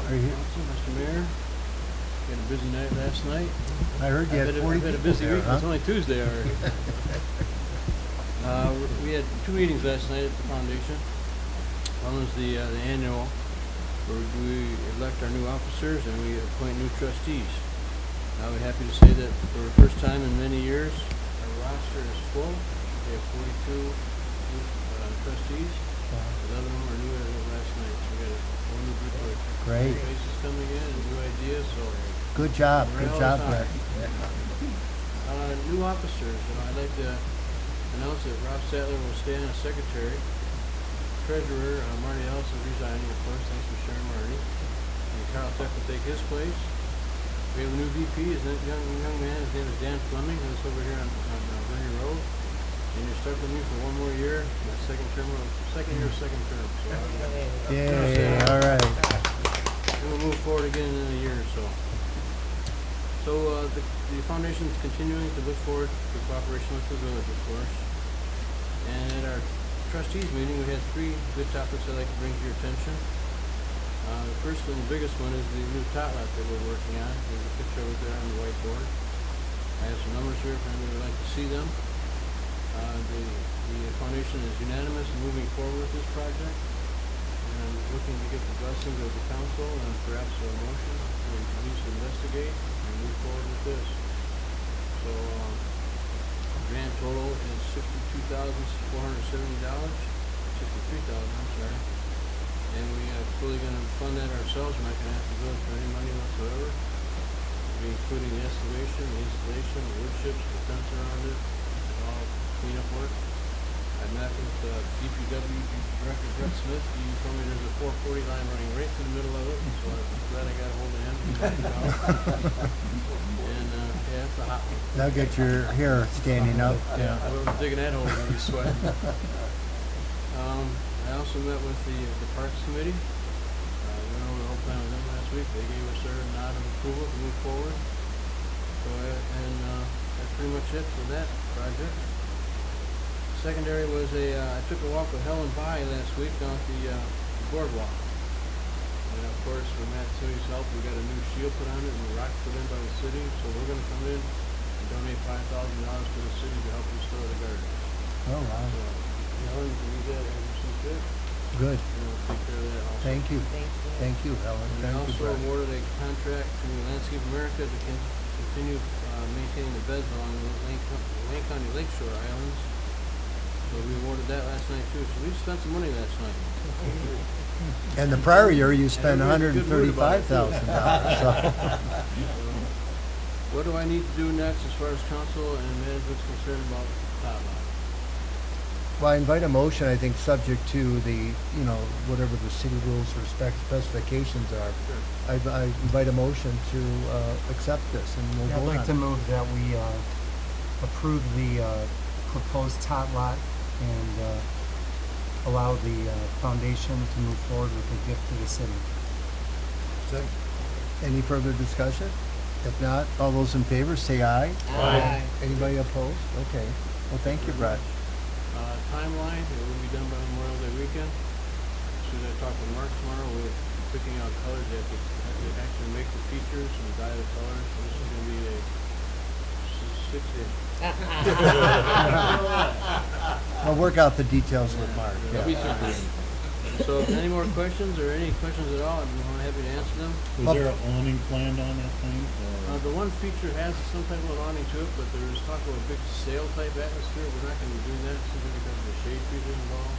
Are you, Council, Mr. Mayor, we had a busy night last night. I heard you had 40 I've had a people busy there, week, huh? it's only Tuesday already. We had 2 meetings last night at the foundation. One was the annual, where we elect our new officers and we appoint new trustees. I'll be happy to say that for the first time in many years, our roster is full. We have 42 new trustees. 11 of them are new as of last night, so we got a whole new group of Great. faces coming in and new ideas, so. Good job, good Morale job, is high. Brett. New officers, I'd like to announce that Rob Sattler will stay on as secretary. Treasurer, Marty Ellis is resigning, of course, thanks for sharing Marty. And Carl Tech will take his place. We have a new VP, his young man, his name is Dan Fleming, who's over here on Bernie Road. And you're stuck with me for one more year, my second term. So Yay, all right. and we'll move forward again in a year or so. So, the foundation is continuing to look forward to cooperation with the village, of course. And at our trustees meeting, we had 3 good topics I'd like to bring to your attention. The first and the biggest one is the new tot lot that we're working on. There's a picture over there on the whiteboard. I have some numbers here if anyone would like to see them. The foundation is unanimous in moving forward with this project, and I'm looking to get the blessings of the council and perhaps a motion to at least investigate and move forward with this. So, grand total is $62,470, $63,000, I'm sorry. And we are fully gonna fund that ourselves, we're not gonna have to go for any money whatsoever. Including the excavation, the installation, the wood chips, the fence around it, all cleanup work. I met with DPW Director Brett Smith. He told me there's a 440 line running right through the middle of it, so I'm glad I got a hold of him. And, yeah, it's a hot one. That'll get your hair standing up. Yeah, whoever's digging that hole is gonna be sweating. I also met with the Parks Committee. Went over the whole plan with them last week. They gave us their nod of approval to move forward. So, that's pretty much it for that project. Secondary was I took a walk with Helen By last week down at the boardwalk. And of course, with Matt City's help, we got a new shield put on it and the rock put in by the city. So we're gonna come in and donate $5,000 to the city to help restore the garden. Oh, wow. So, Helen, can you do that ever see fit? Good. And we'll take care of that also. Thank you. Thank you. Thank you, Helen. We Thank you, also Brett. awarded a contract to Landscape America to continue maintaining the beds along the Lane County Lakeshore Islands. So we awarded that last night too. So we spent some money last night. And the prior year, you spent everybody's in a good mood about it, too. $135,000, so. What do I need to do next as far as council and management's concerned about Tot Lot? Well, I invite a motion, I think, subject to the, whatever the city rules or specifications are. Sure. I invite a motion to accept this, and we'll I'd vote like to on it. move that we approve the proposed tot lot and allow the foundation to move forward with a gift to the city. Any further discussion? If not, all those in favor, say aye. Aye. Anybody opposed? Okay. Well, thank you, Brett. Timeline, it will be done by Memorial Day weekend. As soon as I talk with Mark tomorrow, we're picking out colors. They have to actually make the features and dye the colors. So this is gonna be a 6-day. I'll work out the details with Mark. It'll be Yeah. super. So if any more questions or any questions at all, I'd be more than happy to answer them. Was there an awning planned on that thing, or? The one feature has some type of an awning to it, but there's talk of a big sail type atmosphere. We're not gonna be doing that simply because of the shade trees involved.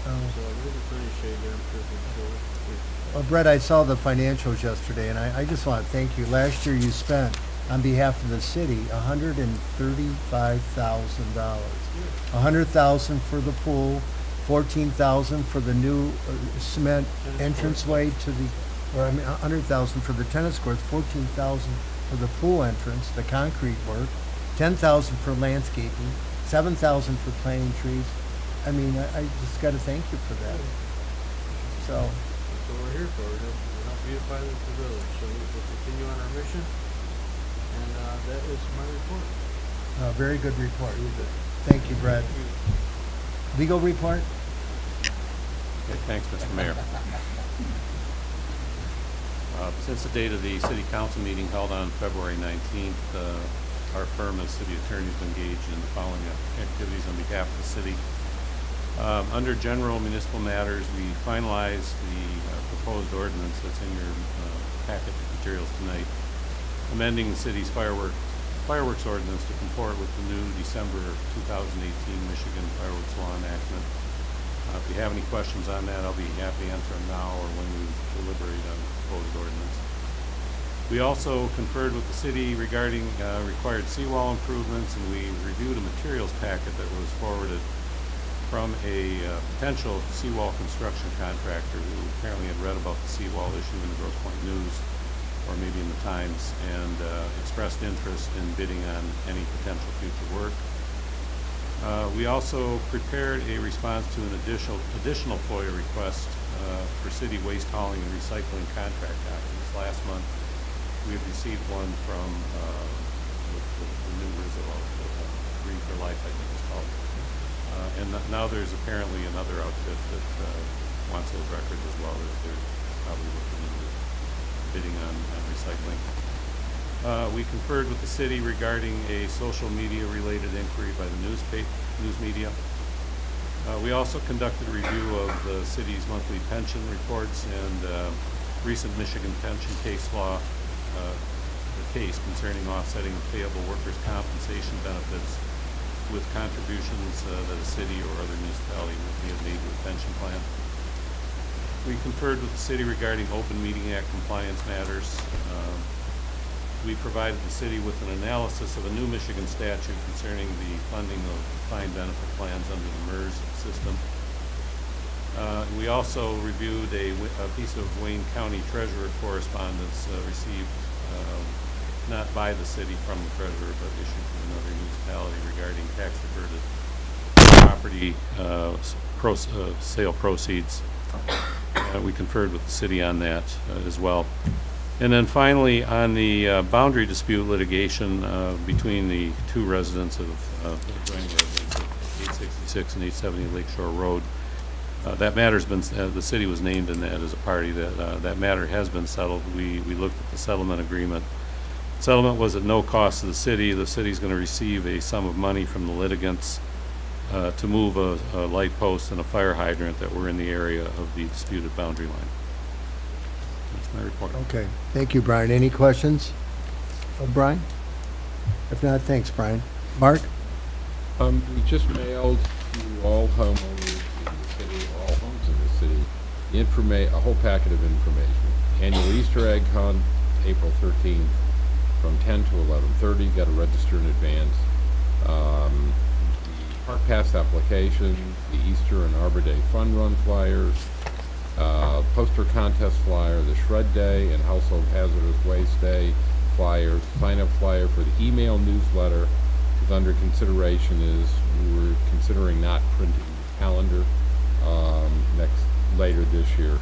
Oh. So there's plenty of shade there, I'm sure. Well, Brett, I saw the financials yesterday, and I just want to thank you. Last year, you spent, on behalf of the city, $135,000. $100,000 for the pool, $14,000 for the new cement entranceway to the, or I mean, $100,000 for the tennis courts, $14,000 for the pool entrance, the concrete work, $10,000 for landscaping, $7,000 for planting trees. I mean, I just got to thank you for that. So, That's what we're here for, to help beautify the village. So we'll continue on our mission, and that is my report. very good report. Thank you, Brett. Legal report? Okay, thanks, Mr. Mayor. Since the date of the city council meeting held on February 19th, our firm as city attorney has been engaged in the following activities on behalf of the city. Under general municipal matters, we finalized the proposed ordinance that's in your packet of materials tonight, amending the city's fireworks ordinance to comport with the new December 2018 Michigan fireworks law enactment. If you have any questions on that, I'll be happy to answer them now or when we deliberate on the proposed ordinance. We also conferred with the city regarding required seawall improvements, and we reviewed a materials packet that was forwarded from a potential seawall construction contractor who apparently had read about the seawall issue in the Grosse Pointe News or maybe in the Times, and expressed interest in bidding on any potential future work. We also prepared a response to an additional FOIA request for city waste hauling and recycling contract documents. Last month, we had received one from the new Rizzo, Green for Life, I think it's called. And now there's apparently another outfit that wants those records as well. They're probably looking into bidding on recycling. We conferred with the city regarding a social media-related inquiry by the news media. We also conducted a review of the city's monthly pension reports and recent Michigan pension case law, the case concerning offsetting of payable workers' compensation benefits with contributions that a city or other municipality may have made to a pension plan. We conferred with the city regarding Open Meeting Act compliance matters. We provided the city with an analysis of a new Michigan statute concerning the funding of defined benefit plans under the MERS system. We also reviewed a piece of Wayne County Treasurer correspondence received not by the city from the treasurer, but issued from another municipality regarding tax-reverted property sale proceeds. We conferred with the city on that as well. And then finally, on the boundary dispute litigation between the two residents of adjoining residents of 866 and 870 Lakeshore Road, that matter's been, the city was named in that as a party. That matter has been settled. We looked at the settlement agreement. Settlement was at no cost to the city. The city's going to receive a sum of money from the litigants to move a light post and a fire hydrant that were in the area of the disputed boundary line. That's my report. Okay, thank you, Brian. Any questions of Brian? If not, thanks, Brian. Mark? We just mailed to all homeowners in the city, all homes in the city, a whole packet of information. Annual Easter egg hunt, April 13th, from 10 to 11:30. Got to register in advance. The Park Pass application, the Easter and Arbor Day Fun Run flyers, poster contest flyer, the Shred Day and Household Hazardous Waste Day flyers, sign-up flyer for the email newsletter, because under consideration is we're considering not printing the calendar later this year,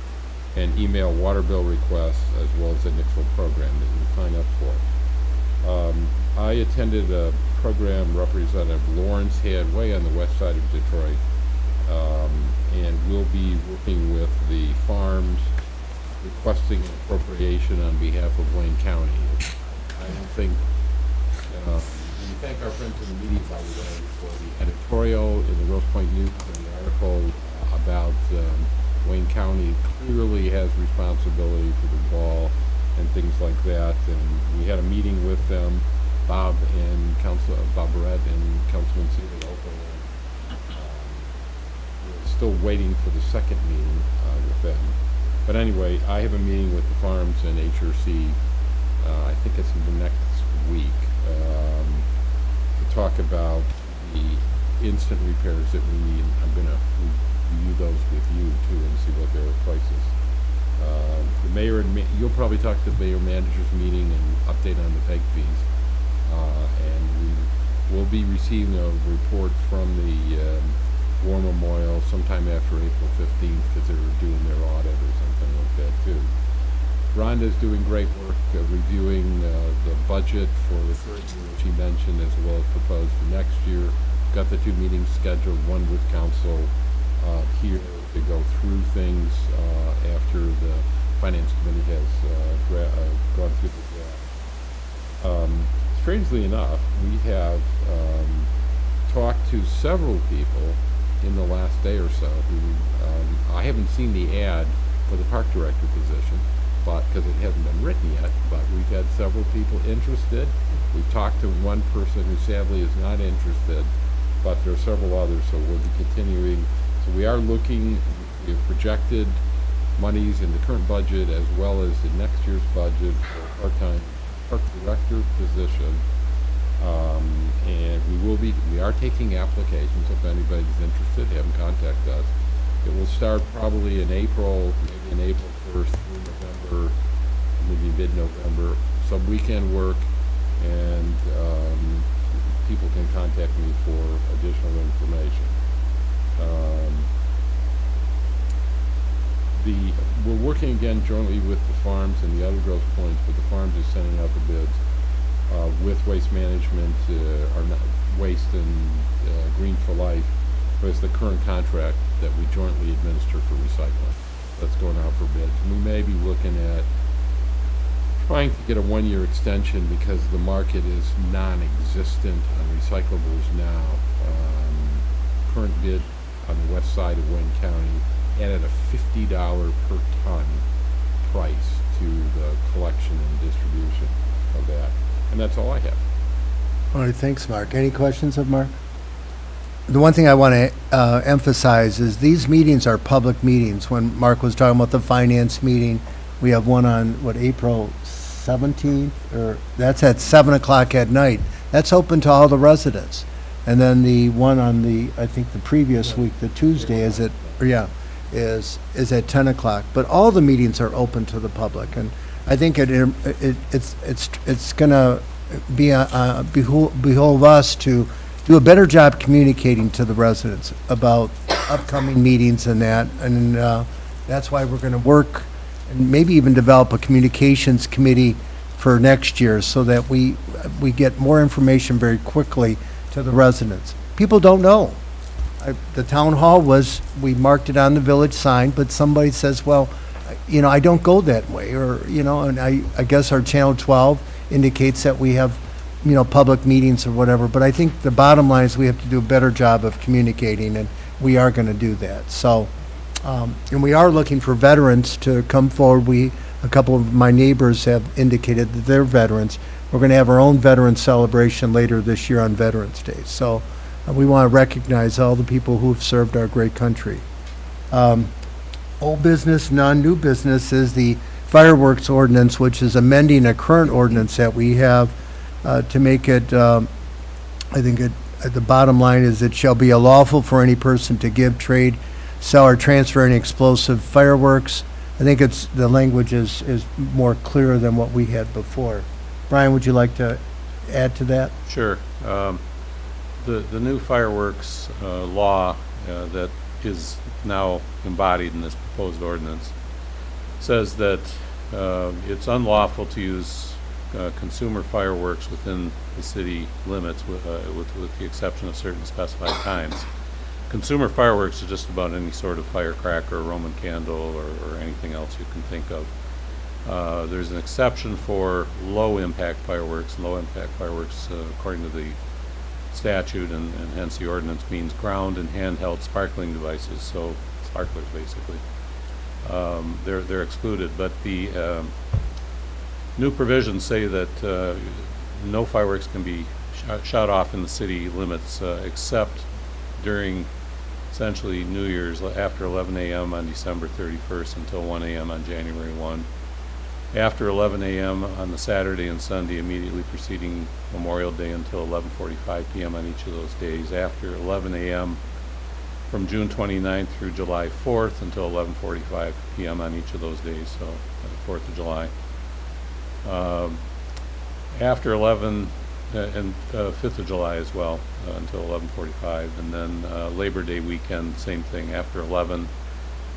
and email water bill requests as well as the Nixle program that you sign up for. I attended a program Representative Lawrence had way on the west side of Detroit, and we'll be working with the farms requesting an appropriation on behalf of Wayne County. I don't think, we thank our friends in the media, by the way, for the editorial in the Rose Point News and the article about Wayne County clearly has responsibility for the ball and things like that. And we had a meeting with them, Bob Barrett and Councilman Seeley Open. We're still waiting for the second meeting with them. But anyway, I have a meeting with the farms and HRC. I think it's in the next week to talk about the instant repairs that we need. I'm going to review those with you too and see what their prices. The mayor and you'll probably talk to the mayor manager's meeting and update on the peg fees. And we will be receiving a report from the War Memorial sometime after April 15th because they're doing their audit or something like that too. Rhonda's doing great work reviewing the budget for the current year, which he mentioned, as well as proposed for next year. Got the two meetings scheduled, one with council here to go through things after the finance committee has gone through the draft. Strangely enough, we have talked to several people in the last day or so who I haven't seen the ad for the park director position, but because it hasn't been written yet, but we've had several people interested. We've talked to one person who sadly is not interested, but there are several others, so we'll be continuing. So we are looking, we have projected monies in the current budget as well as the next year's budget for a part-time park director position. And we are taking applications. If anybody's interested, have them contact us. It will start probably in April, maybe in April 1st through November, maybe mid-November, some weekend work, and people can contact me for additional information. We're working again jointly with the farms and the other growth points, but the farms are sending out the bids with Waste Management, Waste and Green for Life, was the current contract that we jointly administer for recycling. That's going out for bids. We may be looking at trying to get a one-year extension because the market is non-existent on recyclables now. Current bid on the west side of Wayne County added a $50 per ton price to the collection and distribution of that. And that's all I have. All right, thanks, Mark. Any questions of Mark? The one thing I want to emphasize is these meetings are public meetings. When Mark was talking about the finance meeting, we have one on, April 17th? Or that's at 7 o'clock at night. That's open to all the residents. And then the one on I think the previous week, the Tuesday, is at 10 o'clock. But all the meetings are open to the public. And I think it's going to be behoove us to do a better job communicating to the residents about upcoming meetings and that. And that's why we're going to work and maybe even develop a communications committee for next year so that we get more information very quickly to the residents. People don't know. The town hall we marked it on the village sign, but somebody says, well, I don't go that way, or, and I guess our Channel 12 indicates that we have, public meetings or whatever, but I think the bottom line is we have to do a better job of communicating, and we are going to do that. So, and we are looking for veterans to come forward. A couple of my neighbors have indicated that they're veterans. We're going to have our own veteran celebration later this year on Veterans Day. So we want to recognize all the people who have served our great country. Old business, new business is the fireworks ordinance, which is amending a current ordinance that we have to make it, the bottom line is it shall be lawful for any person to give, trade, sell, or transfer any explosive fireworks. I think the language is more clear than what we had before. Brian, would you like to add to that? Sure. The new fireworks law that is now embodied in this proposed ordinance says that it's unlawful to use consumer fireworks within the city limits with the exception of certain specified times. Consumer fireworks are just about any sort of firecracker, Roman candle, or anything else you can think of. There's an exception for low-impact fireworks. Low-impact fireworks, according to the statute and hence the ordinance, means ground and handheld sparkling devices, so sparklers basically. They're excluded, but the new provisions say that no fireworks can be shot off in the city limits except during essentially New Year's after 11 a.m. on December 31st until 1 a.m. on January 1. After 11 a.m. on the Saturday and Sunday immediately preceding Memorial Day until 11:45 p.m. on each of those days. After 11 a.m. from June 29th through July 4th until 11:45 p.m. on each of those days, so 4th of July. After 11 and 5th of July as well until 11:45, and then Labor Day weekend, same thing, after 11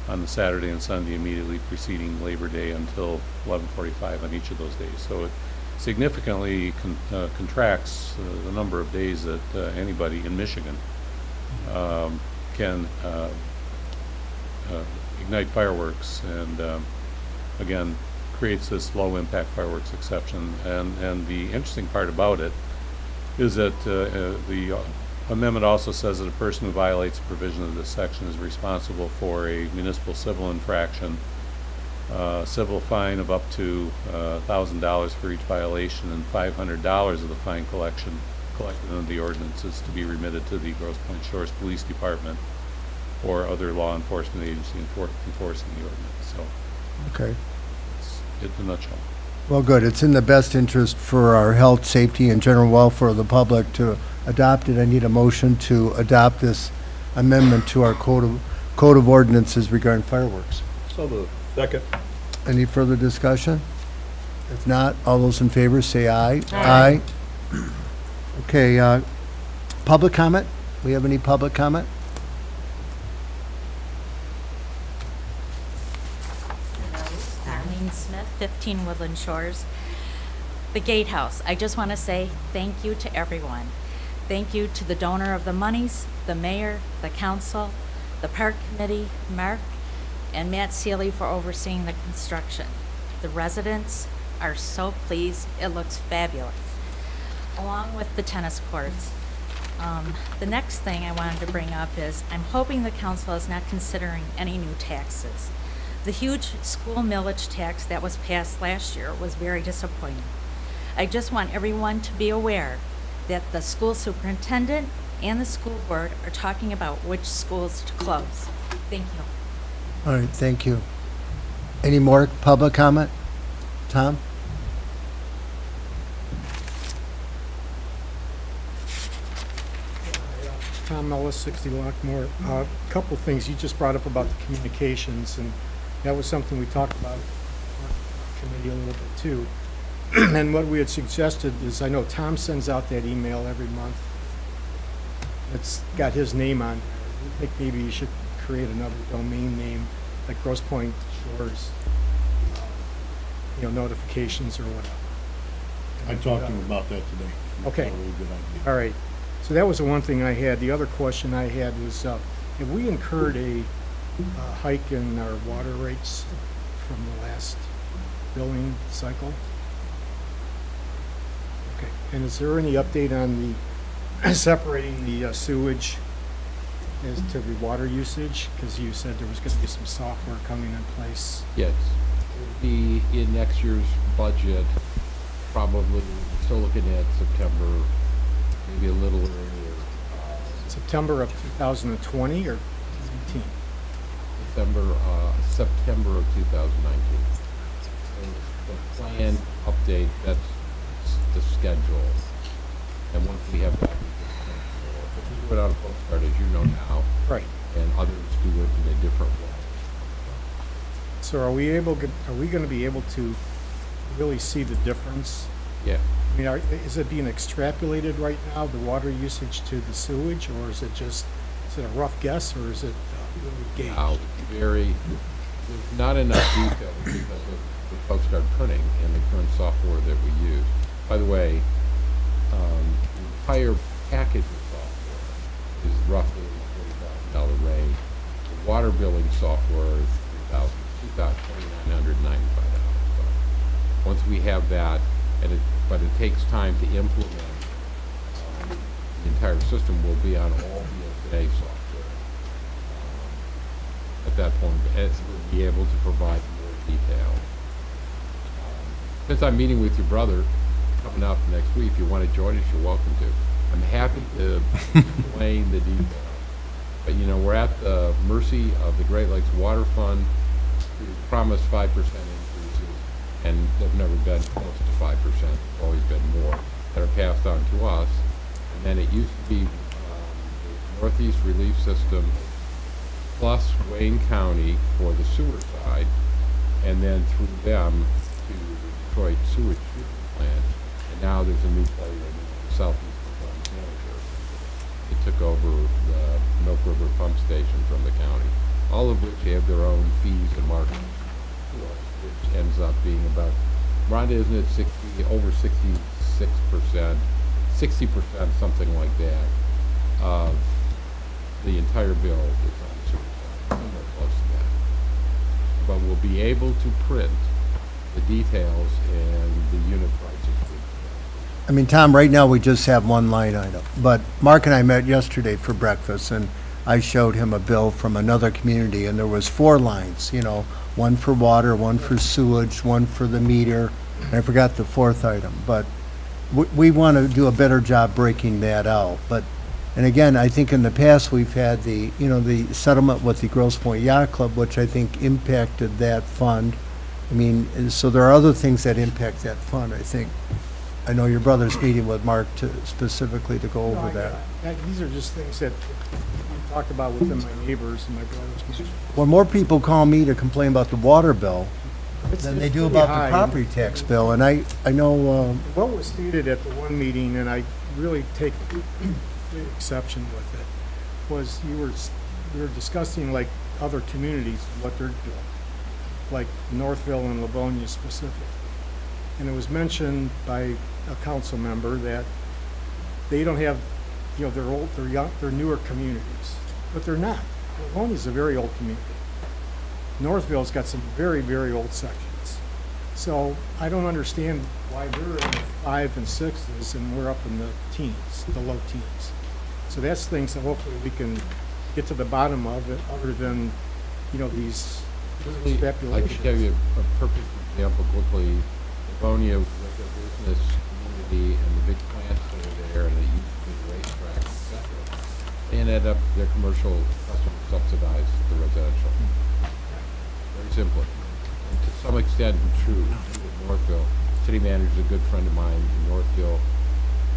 on the Saturday and Sunday immediately preceding Labor Day until 11:45 on each of those days. So it significantly contracts the number of days that anybody in Michigan can ignite fireworks, and again creates this low impact fireworks exception. And the interesting part about it is that the amendment also says that a person who violates a provision of this section is responsible for a municipal civil infraction, civil fine of up to $1,000 for each violation, and $500 of the fine collected under the ordinance is to be remitted to the Grosse Pointe Shores Police Department or other law enforcement agency enforcing the ordinance. So, Okay. it's in a nutshell. Well, good. It's in the best interest for our health, safety, and general welfare of the public to adopt it. I need a motion to adopt this amendment to our code of ordinances regarding fireworks. So moved. Second. Any further discussion? If not, all those in favor say aye. Aye. Okay, public comment? We have any public comment? Arlene Smith, 15 Woodland Shores. The Gatehouse, I just want to say thank you to everyone. Thank you to the donor of the monies, the mayor, the council, the park committee, Mark, and Matt Seeley for overseeing the construction. The residents, are so pleased. It looks fabulous, along with the tennis courts. The next thing I wanted to bring up is I'm hoping the council is not considering any new taxes. The huge school millage tax that was passed last year was very disappointing. I just want everyone to be aware that the school superintendent and the school board are talking about which schools to close. Thank you. All right, thank you. Any more public comment? Tom? Tom Ellis, 60 Lockmore. Couple things you just brought up about the communications, and that was something we talked about on committee a little bit too. And what we had suggested is, I know Tom sends out that email every month. It's got his name on there. I think maybe you should create another domain name, like Grosse Pointe Shores, notifications or whatever. I talked to him about that today. Okay. That's a really good idea. All right. So that was the one thing I had. The other question I had was, have we incurred a hike in our water rates from the last billing cycle? Okay. And is there any update on the separating the sewage as to the water usage? Because you said there was going to be some software coming in place. Yes, it'll be in next year's budget, probably, still looking at September, maybe a little earlier. September of 2020 or 18? September of 2019. And the plan update, that's the schedule. And once we have that, we put out a postcard, as you know now. Right. And others do it in a different way. So are we going to be able to really see the difference? Yeah. I mean, is it being extrapolated right now, the water usage to the sewage, or is it a rough guess, or is it really gauged? Now, there's not enough detail because of the postcard printing and the current software that we use. By the way, the entire package of software is roughly $40,000 range. The water billing software is $2,995. So once we have that, but it takes time to implement the entire system. Will be on all BSNA software at that point, and we'll be able to provide more detail. Since I'm meeting with your brother coming up next week, if you want to join us, you're welcome to. I'm happy to explain the details. But we're at the mercy of the Great Lakes Water Fund, who promised 5% increases, and they've never been close to 5%. It's always been more that are passed on to us. And then it used to be the Northeast Relief System plus Wayne County for the sewer side, and then through them to the Detroit Sewage Treatment Plant. And now there's a new player in the Southeast Fund Manager. It took over the Milk River Pump Station from the county, all of which have their own fees and markups, which ends up being about, Rhonda, isn't it over 66%, 60%, something like that, of the entire bill is on the sewer side, somewhere close to that. But we'll be able to print the details and the unit prices. I mean, Tom, right now, we just have one line item, but Mark and I met yesterday for breakfast, and I showed him a bill from another community, and there was 4 lines, one for water, one for sewage, one for the meter, and I forgot the 4th item, but we want to do a better job breaking that out. But, and again, I think in the past, we've had the settlement with the Grosse Pointe Yacht Club, which I think impacted that fund. I mean, so there are other things that impact that fund, I think. I know your brother's meeting with Mark specifically to go over that. These are just things that we talked about within my neighbors and my brother's meeting. When more people call me to complain about the water bill than they it's do pretty about high. the property tax bill, and I know, What was stated at the one meeting, and I really take exception with it, was we were discussing like other communities, what they're doing, like Northville and Livonia specifically. And it was mentioned by a council member that they don't have, they're old, they're young, they're newer communities, but they're not. Livonia's a very old community. Northville's got some very, very old sections. So I don't understand why they're in the 5 and 6s and we're up in the teens, the low teens. So that's things that hopefully we can get to the bottom of it, other than, these I speculations. could tell you a perfect example quickly. Livonia, with their business community and the big plants that are there, and they used to be racetrack, et cetera, they ended up, their commercial customers subsidized the residential. Very simply. And to some extent, true with Northville. City manager's a good friend of mine in Northville,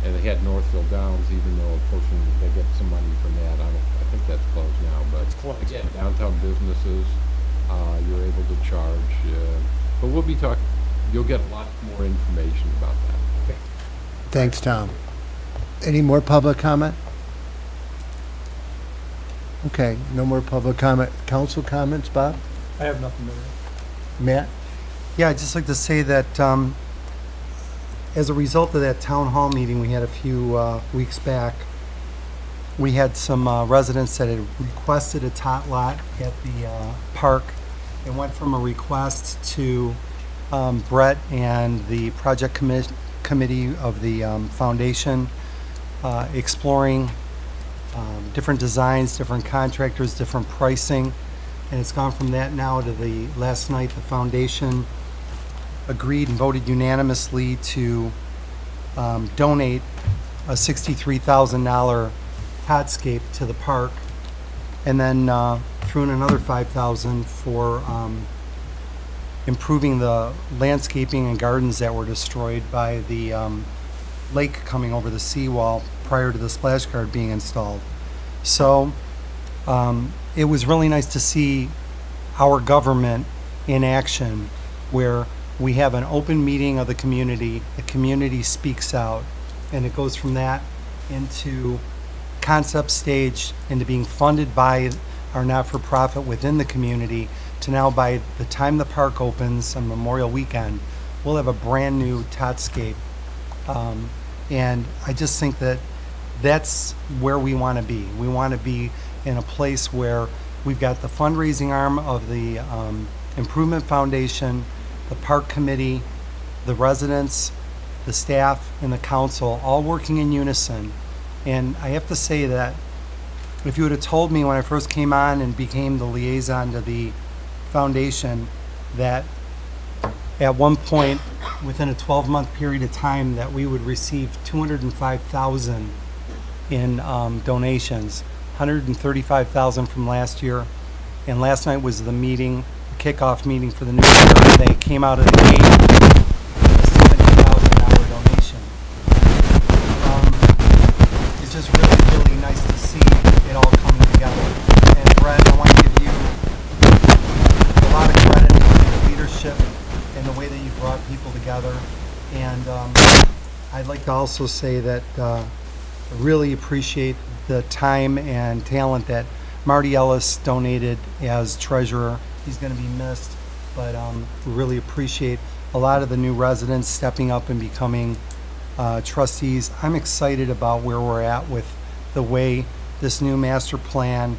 and they had Northville Downs, even though a portion, they get some money from that. I think that's closed now, but It's closed. again, downtown businesses, you're able to charge, but we'll be talking, you'll get a lot more information about that. Thanks, Tom. Any more public comment? Okay, no more public comment. Council comments, Bob? I have nothing to add. Matt? Yeah, I'd just like to say that as a result of that town hall meeting we had a few weeks back, we had some residents that had requested a tot lot at the park. It went from a request to Brett and the project committee of the foundation exploring different designs, different contractors, different pricing. And it's gone from that now to the last night the foundation agreed and voted unanimously to donate a $63,000 Todscape to the park, and then threw in another $5,000 for improving the landscaping and gardens that were destroyed by the lake coming over the seawall prior to the splash guard being installed. So it was really nice to see our government in action, where we have an open meeting of the community speaks out, and it goes from that into concept stage, into being funded by our not-for-profit within the community, to now by the time the park opens on Memorial Weekend, we'll have a brand new Todscape. And I just think that that's where we want to be. We want to be in a place where we've got the fundraising arm of the Improvement Foundation, the park committee, the residents, the staff, and the council all working in unison. And I have to say that if you would have told me when I first came on and became the liaison to the foundation that at one point within a 12-month period of time that we would receive $205,000 in donations, $135,000 from last year, and last night was the meeting, the kickoff meeting for the new year, and they came out of the gate with a $70,000 donation. It's just really, really nice to see it all coming together. And Brett, I want to give you a lot of credit for your leadership and the way that you brought people together. And I'd like to also say that I really appreciate the time and talent that Marty Ellis donated as treasurer. He's going to be missed, but we really appreciate a lot of the new residents stepping up and becoming trustees. I'm excited about where we're at with the way this new master plan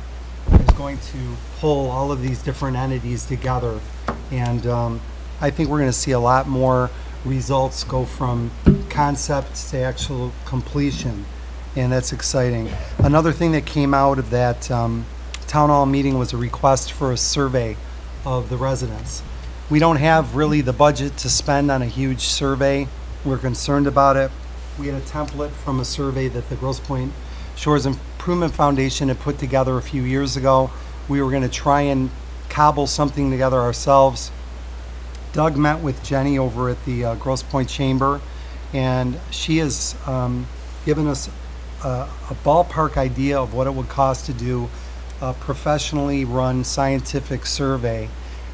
is going to pull all of these different entities together. And I think we're going to see a lot more results go from concept to actual completion. And that's exciting. Another thing that came out of that town hall meeting was a request for a survey of the residents. We don't have really the budget to spend on a huge survey. We're concerned about it. We had a template from a survey that the Grosse Pointe Shores Improvement Foundation had put together a few years ago. We were going to try and cobble something together ourselves. Doug met with Jenny over at the Grosse Pointe Chamber, and she has given us a ballpark idea of what it would cost to do a professionally run scientific survey.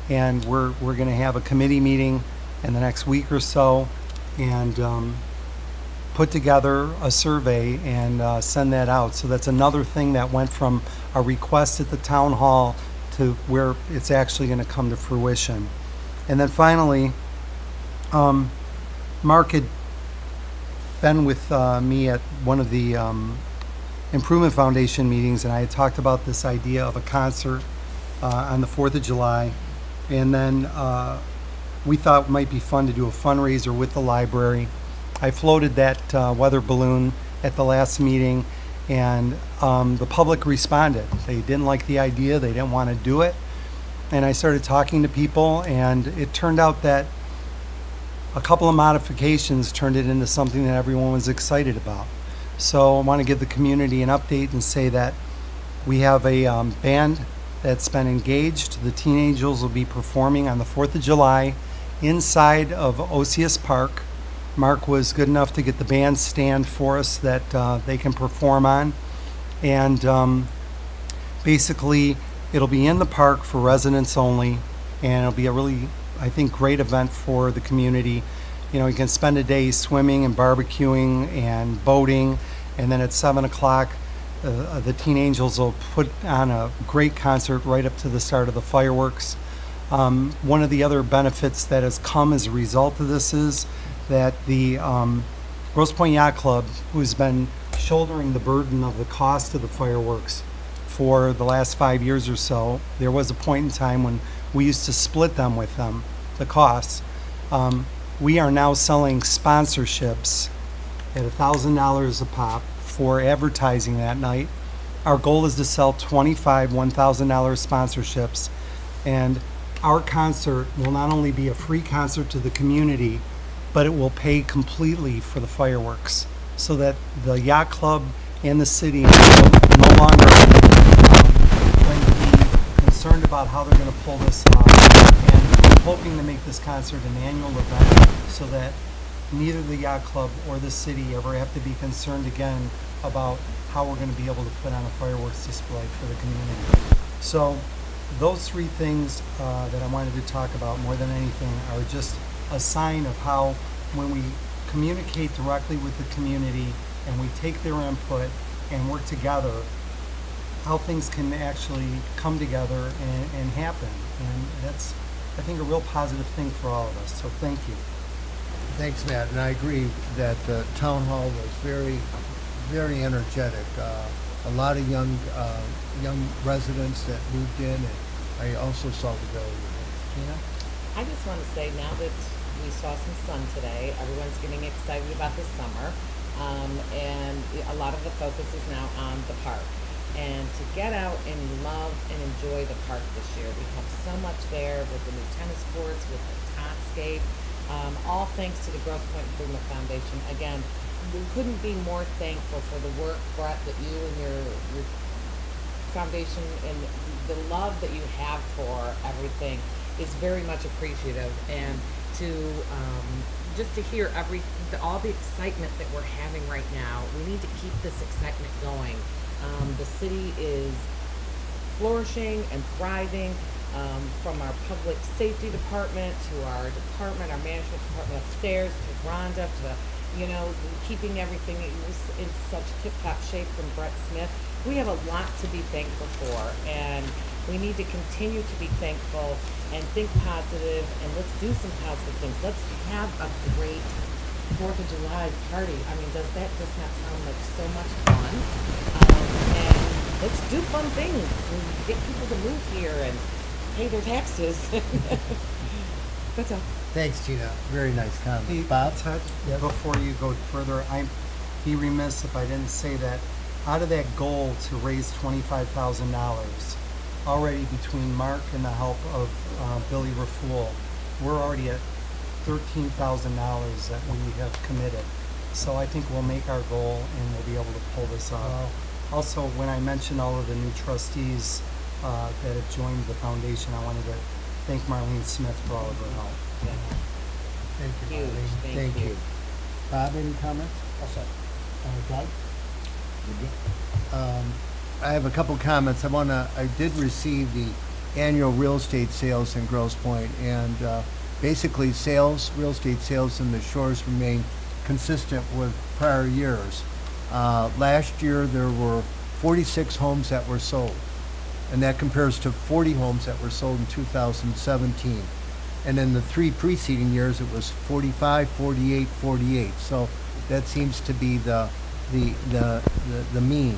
And we're going to have a committee meeting in the next week or so and put together a survey and send that out. So that's another thing that went from a request at the town hall to where it's actually going to come to fruition. And then finally, Mark had been with me at one of the Improvement Foundation meetings, and I had talked about this idea of a concert on the 4th of July. And then we thought it might be fun to do a fundraiser with the library. I floated that weather balloon at the last meeting, and the public responded. They didn't like the idea, they didn't want to do it. And I started talking to people, and it turned out that a couple of modifications turned it into something that everyone was excited about. So I want to give the community an update and say that we have a band that's been engaged. The Teen Angels will be performing on the 4th of July inside of Osius Park. Mark was good enough to get the bandstand for us that they can perform on. And basically, it'll be in the park for residents only, and it'll be a really, I think, great event for the community. You know, you can spend a day swimming and barbecuing and boating, and then at 7 o'clock, the Teen Angels will put on a great concert right up to the start of the fireworks. One of the other benefits that has come as a result of this is that the Grosse Pointe Yacht Club, who's been shouldering the burden of the cost of the fireworks for the last 5 years or so, there was a point in time when we used to split them with them, the costs. We are now selling sponsorships at $1,000 a pop for advertising that night. Our goal is to sell 25 $1,000 sponsorships, and our concert will not only be a free concert to the community, but it will pay completely for the fireworks, so that the yacht club and the city no longer going to be concerned about how they're going to pull this off. And I'm hoping to make this concert an annual event so that neither the yacht club or the city ever have to be concerned again about how we're going to be able to put on a fireworks display for the community. So those three things that I wanted to talk about more than anything are just a sign of how when we communicate directly with the community and we take their input and work together, how things can actually come together and happen. And that's, I think, a real positive thing for all of us. So thank you. Thanks, Matt, and I agree that the town hall was very, very energetic. A lot of young residents that moved in, and I also saw the building. Gina? I just want to say, now that we saw some sun today, everyone's getting excited about the summer, and a lot of the focus is now on the park. And to get out and love and enjoy the park this year, we have so much there with the new tennis courts, with the Totscape, all thanks to the Grosse Pointe Improvement Foundation. Again, we couldn't be more thankful for the work, Brett, that you and your foundation and the love that you have for everything is very much appreciative. And to just to hear all the excitement that we're having right now, we need to keep this excitement going. The city is flourishing and thriving, from our public safety department to our management department upstairs, to Rhonda, to, keeping everything in such tip-top shape from Brett Smith. We have a lot to be thankful for, and we need to continue to be thankful and think positive, and let's do some positive things. Let's have a great 4th of July party. I mean, does that just not sound like so much fun? And let's do fun things and get people to move here and pay their taxes. That's all. Thanks, Gina. Very nice comment. Hey, Bob? Ted, Yes. before you go further, I'd be remiss if I didn't say that out of that goal to raise $25,000, already between Mark and the help of Billy Rafool, we're already at $13,000 that we have committed. So I think we'll make our goal and we'll be able to pull this off. Wow. Also, when I mentioned all of the new trustees that have joined the foundation, I wanted to thank Marlene Smith for all of her help. Thank you, Huge. Marlene. Thank you. Bob, any comments? Doug? I have a couple comments. I did receive the annual real estate sales in Grosse Pointe, and basically real estate sales in the shores remain consistent with prior years. Last year, there were 46 homes that were sold, and that compares to 40 homes that were sold in 2017. And in the 3 preceding years, it was 45, 48, 48. So that seems to be the mean.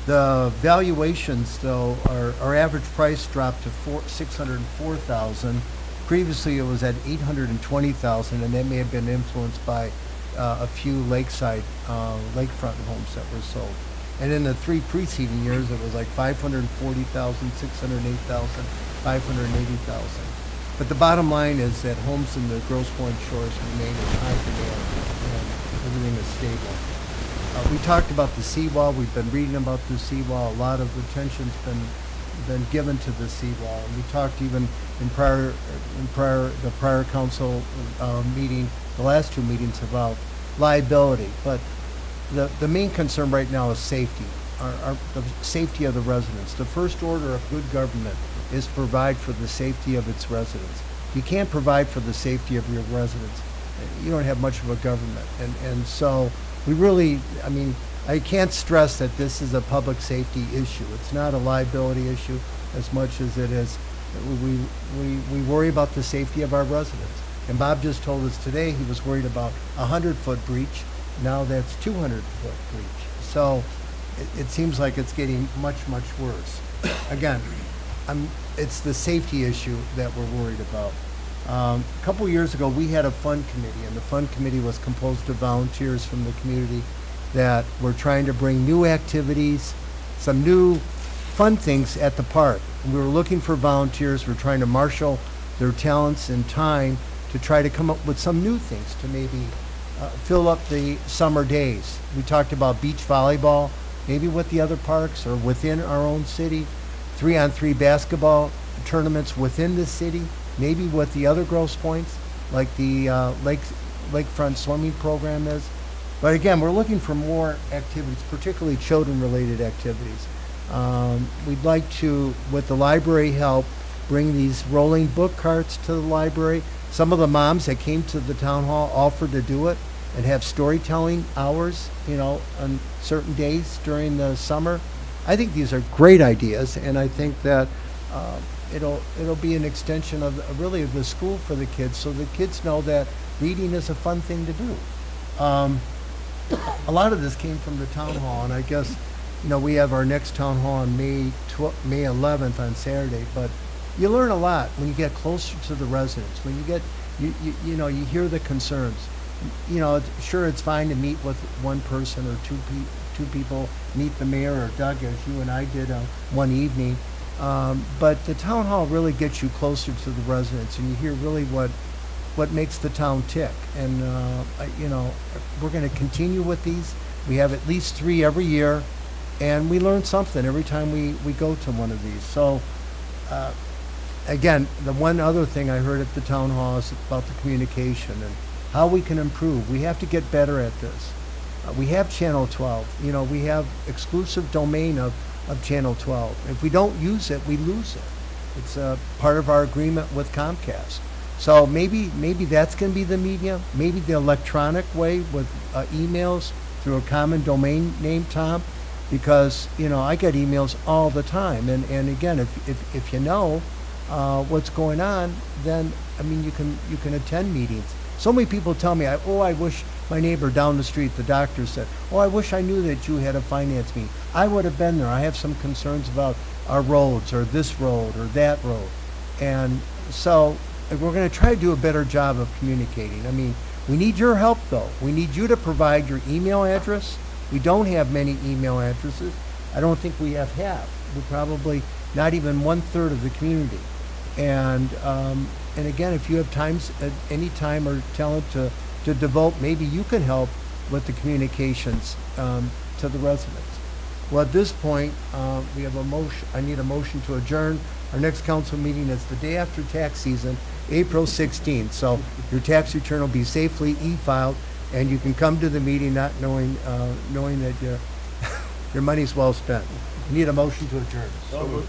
The valuations, though, our average price dropped to $604,000, Previously, it was at 820,000, and that may have been influenced by a few lakeside, lakefront homes that were sold. And in the 3 preceding years, it was like 540,000, 608,000, 580,000. But the bottom line is that homes in the Grosse Pointe Shores remain in high demand, and everything is stable. We talked about the seawall. We've been reading about the seawall. A lot of attention's been given to the seawall. And we talked even in the prior council meeting, the last 2 meetings, about liability. But the main concern right now is safety, the safety of the residents. The first order of good government is to provide for the safety of its residents. If you can't provide for the safety of your residents, you don't have much of a government. And so we really, I mean, I can't stress that this is a public safety issue. It's not a liability issue as much as it is, we worry about the safety of our residents. And Bob just told us today he was worried about a 100-foot breach. Now that's 200-foot breach. So it seems like it's getting much, much worse. Again, it's the safety issue that we're worried about. A couple years ago, we had a fund committee, and the fund committee was composed of volunteers from the community that were trying to bring new activities, some new fun things at the park. And we were looking for volunteers. We're trying to marshal their talents and time to try to come up with some new things to maybe fill up the summer days. We talked about beach volleyball, maybe with the other parks or within our own city, 3-on-3 basketball tournaments within the city, maybe with the other Grosse Pointes, like the lakefront swimming program is. But again, we're looking for more activities, particularly children-related activities. We'd like to, with the library help, bring these rolling book carts to the library. Some of the moms that came to the town hall offered to do it and have storytelling hours, on certain days during the summer. I think these are great ideas, and I think that it'll be an extension of really of the school for the kids, so the kids know that reading is a fun thing to do. A lot of this came from the town hall, and I guess we have our next town hall on May 11th on Saturday. But you learn a lot when you get closer to the residents. When you get you hear the concerns. Sure, it's fine to meet with one person or two people, meet the mayor or Doug, as you and I did one evening. But the town hall really gets you closer to the residents, and you hear really what makes the town tick. And we're going to continue with these. We have at least 3 every year, and we learn something every time we go to one of these. So again, the one other thing I heard at the town hall is about the communication and how we can improve. We have to get better at this. We have Channel 12. We have exclusive domain of Channel 12. If we don't use it, we lose it. It's a part of our agreement with Comcast. So maybe that's going to be the media. Maybe the electronic way with emails through a common domain name, Tom, because I get emails all the time. And again, if you know what's going on, then you can attend meetings. So many people tell me, I wish my neighbor down the street, the doctor, said, I wish I knew that you had a finance meeting. I would have been there. I have some concerns about our roads or this road or that road. And so we're going to try to do a better job of communicating. We need your help, though. We need you to provide your email address. We don't have many email addresses. I don't think we have half. We're probably not even 1/3 of the community. And again, if you have any time or talent to devote, maybe you can help with the communications to the residents. Well, at this point, we have a motion. I need a motion to adjourn. Our next council meeting is the day after tax season, April 16th. So your tax return will be safely e-filed, and you can come to the meeting not knowing that your money's well spent. You need a motion to adjourn.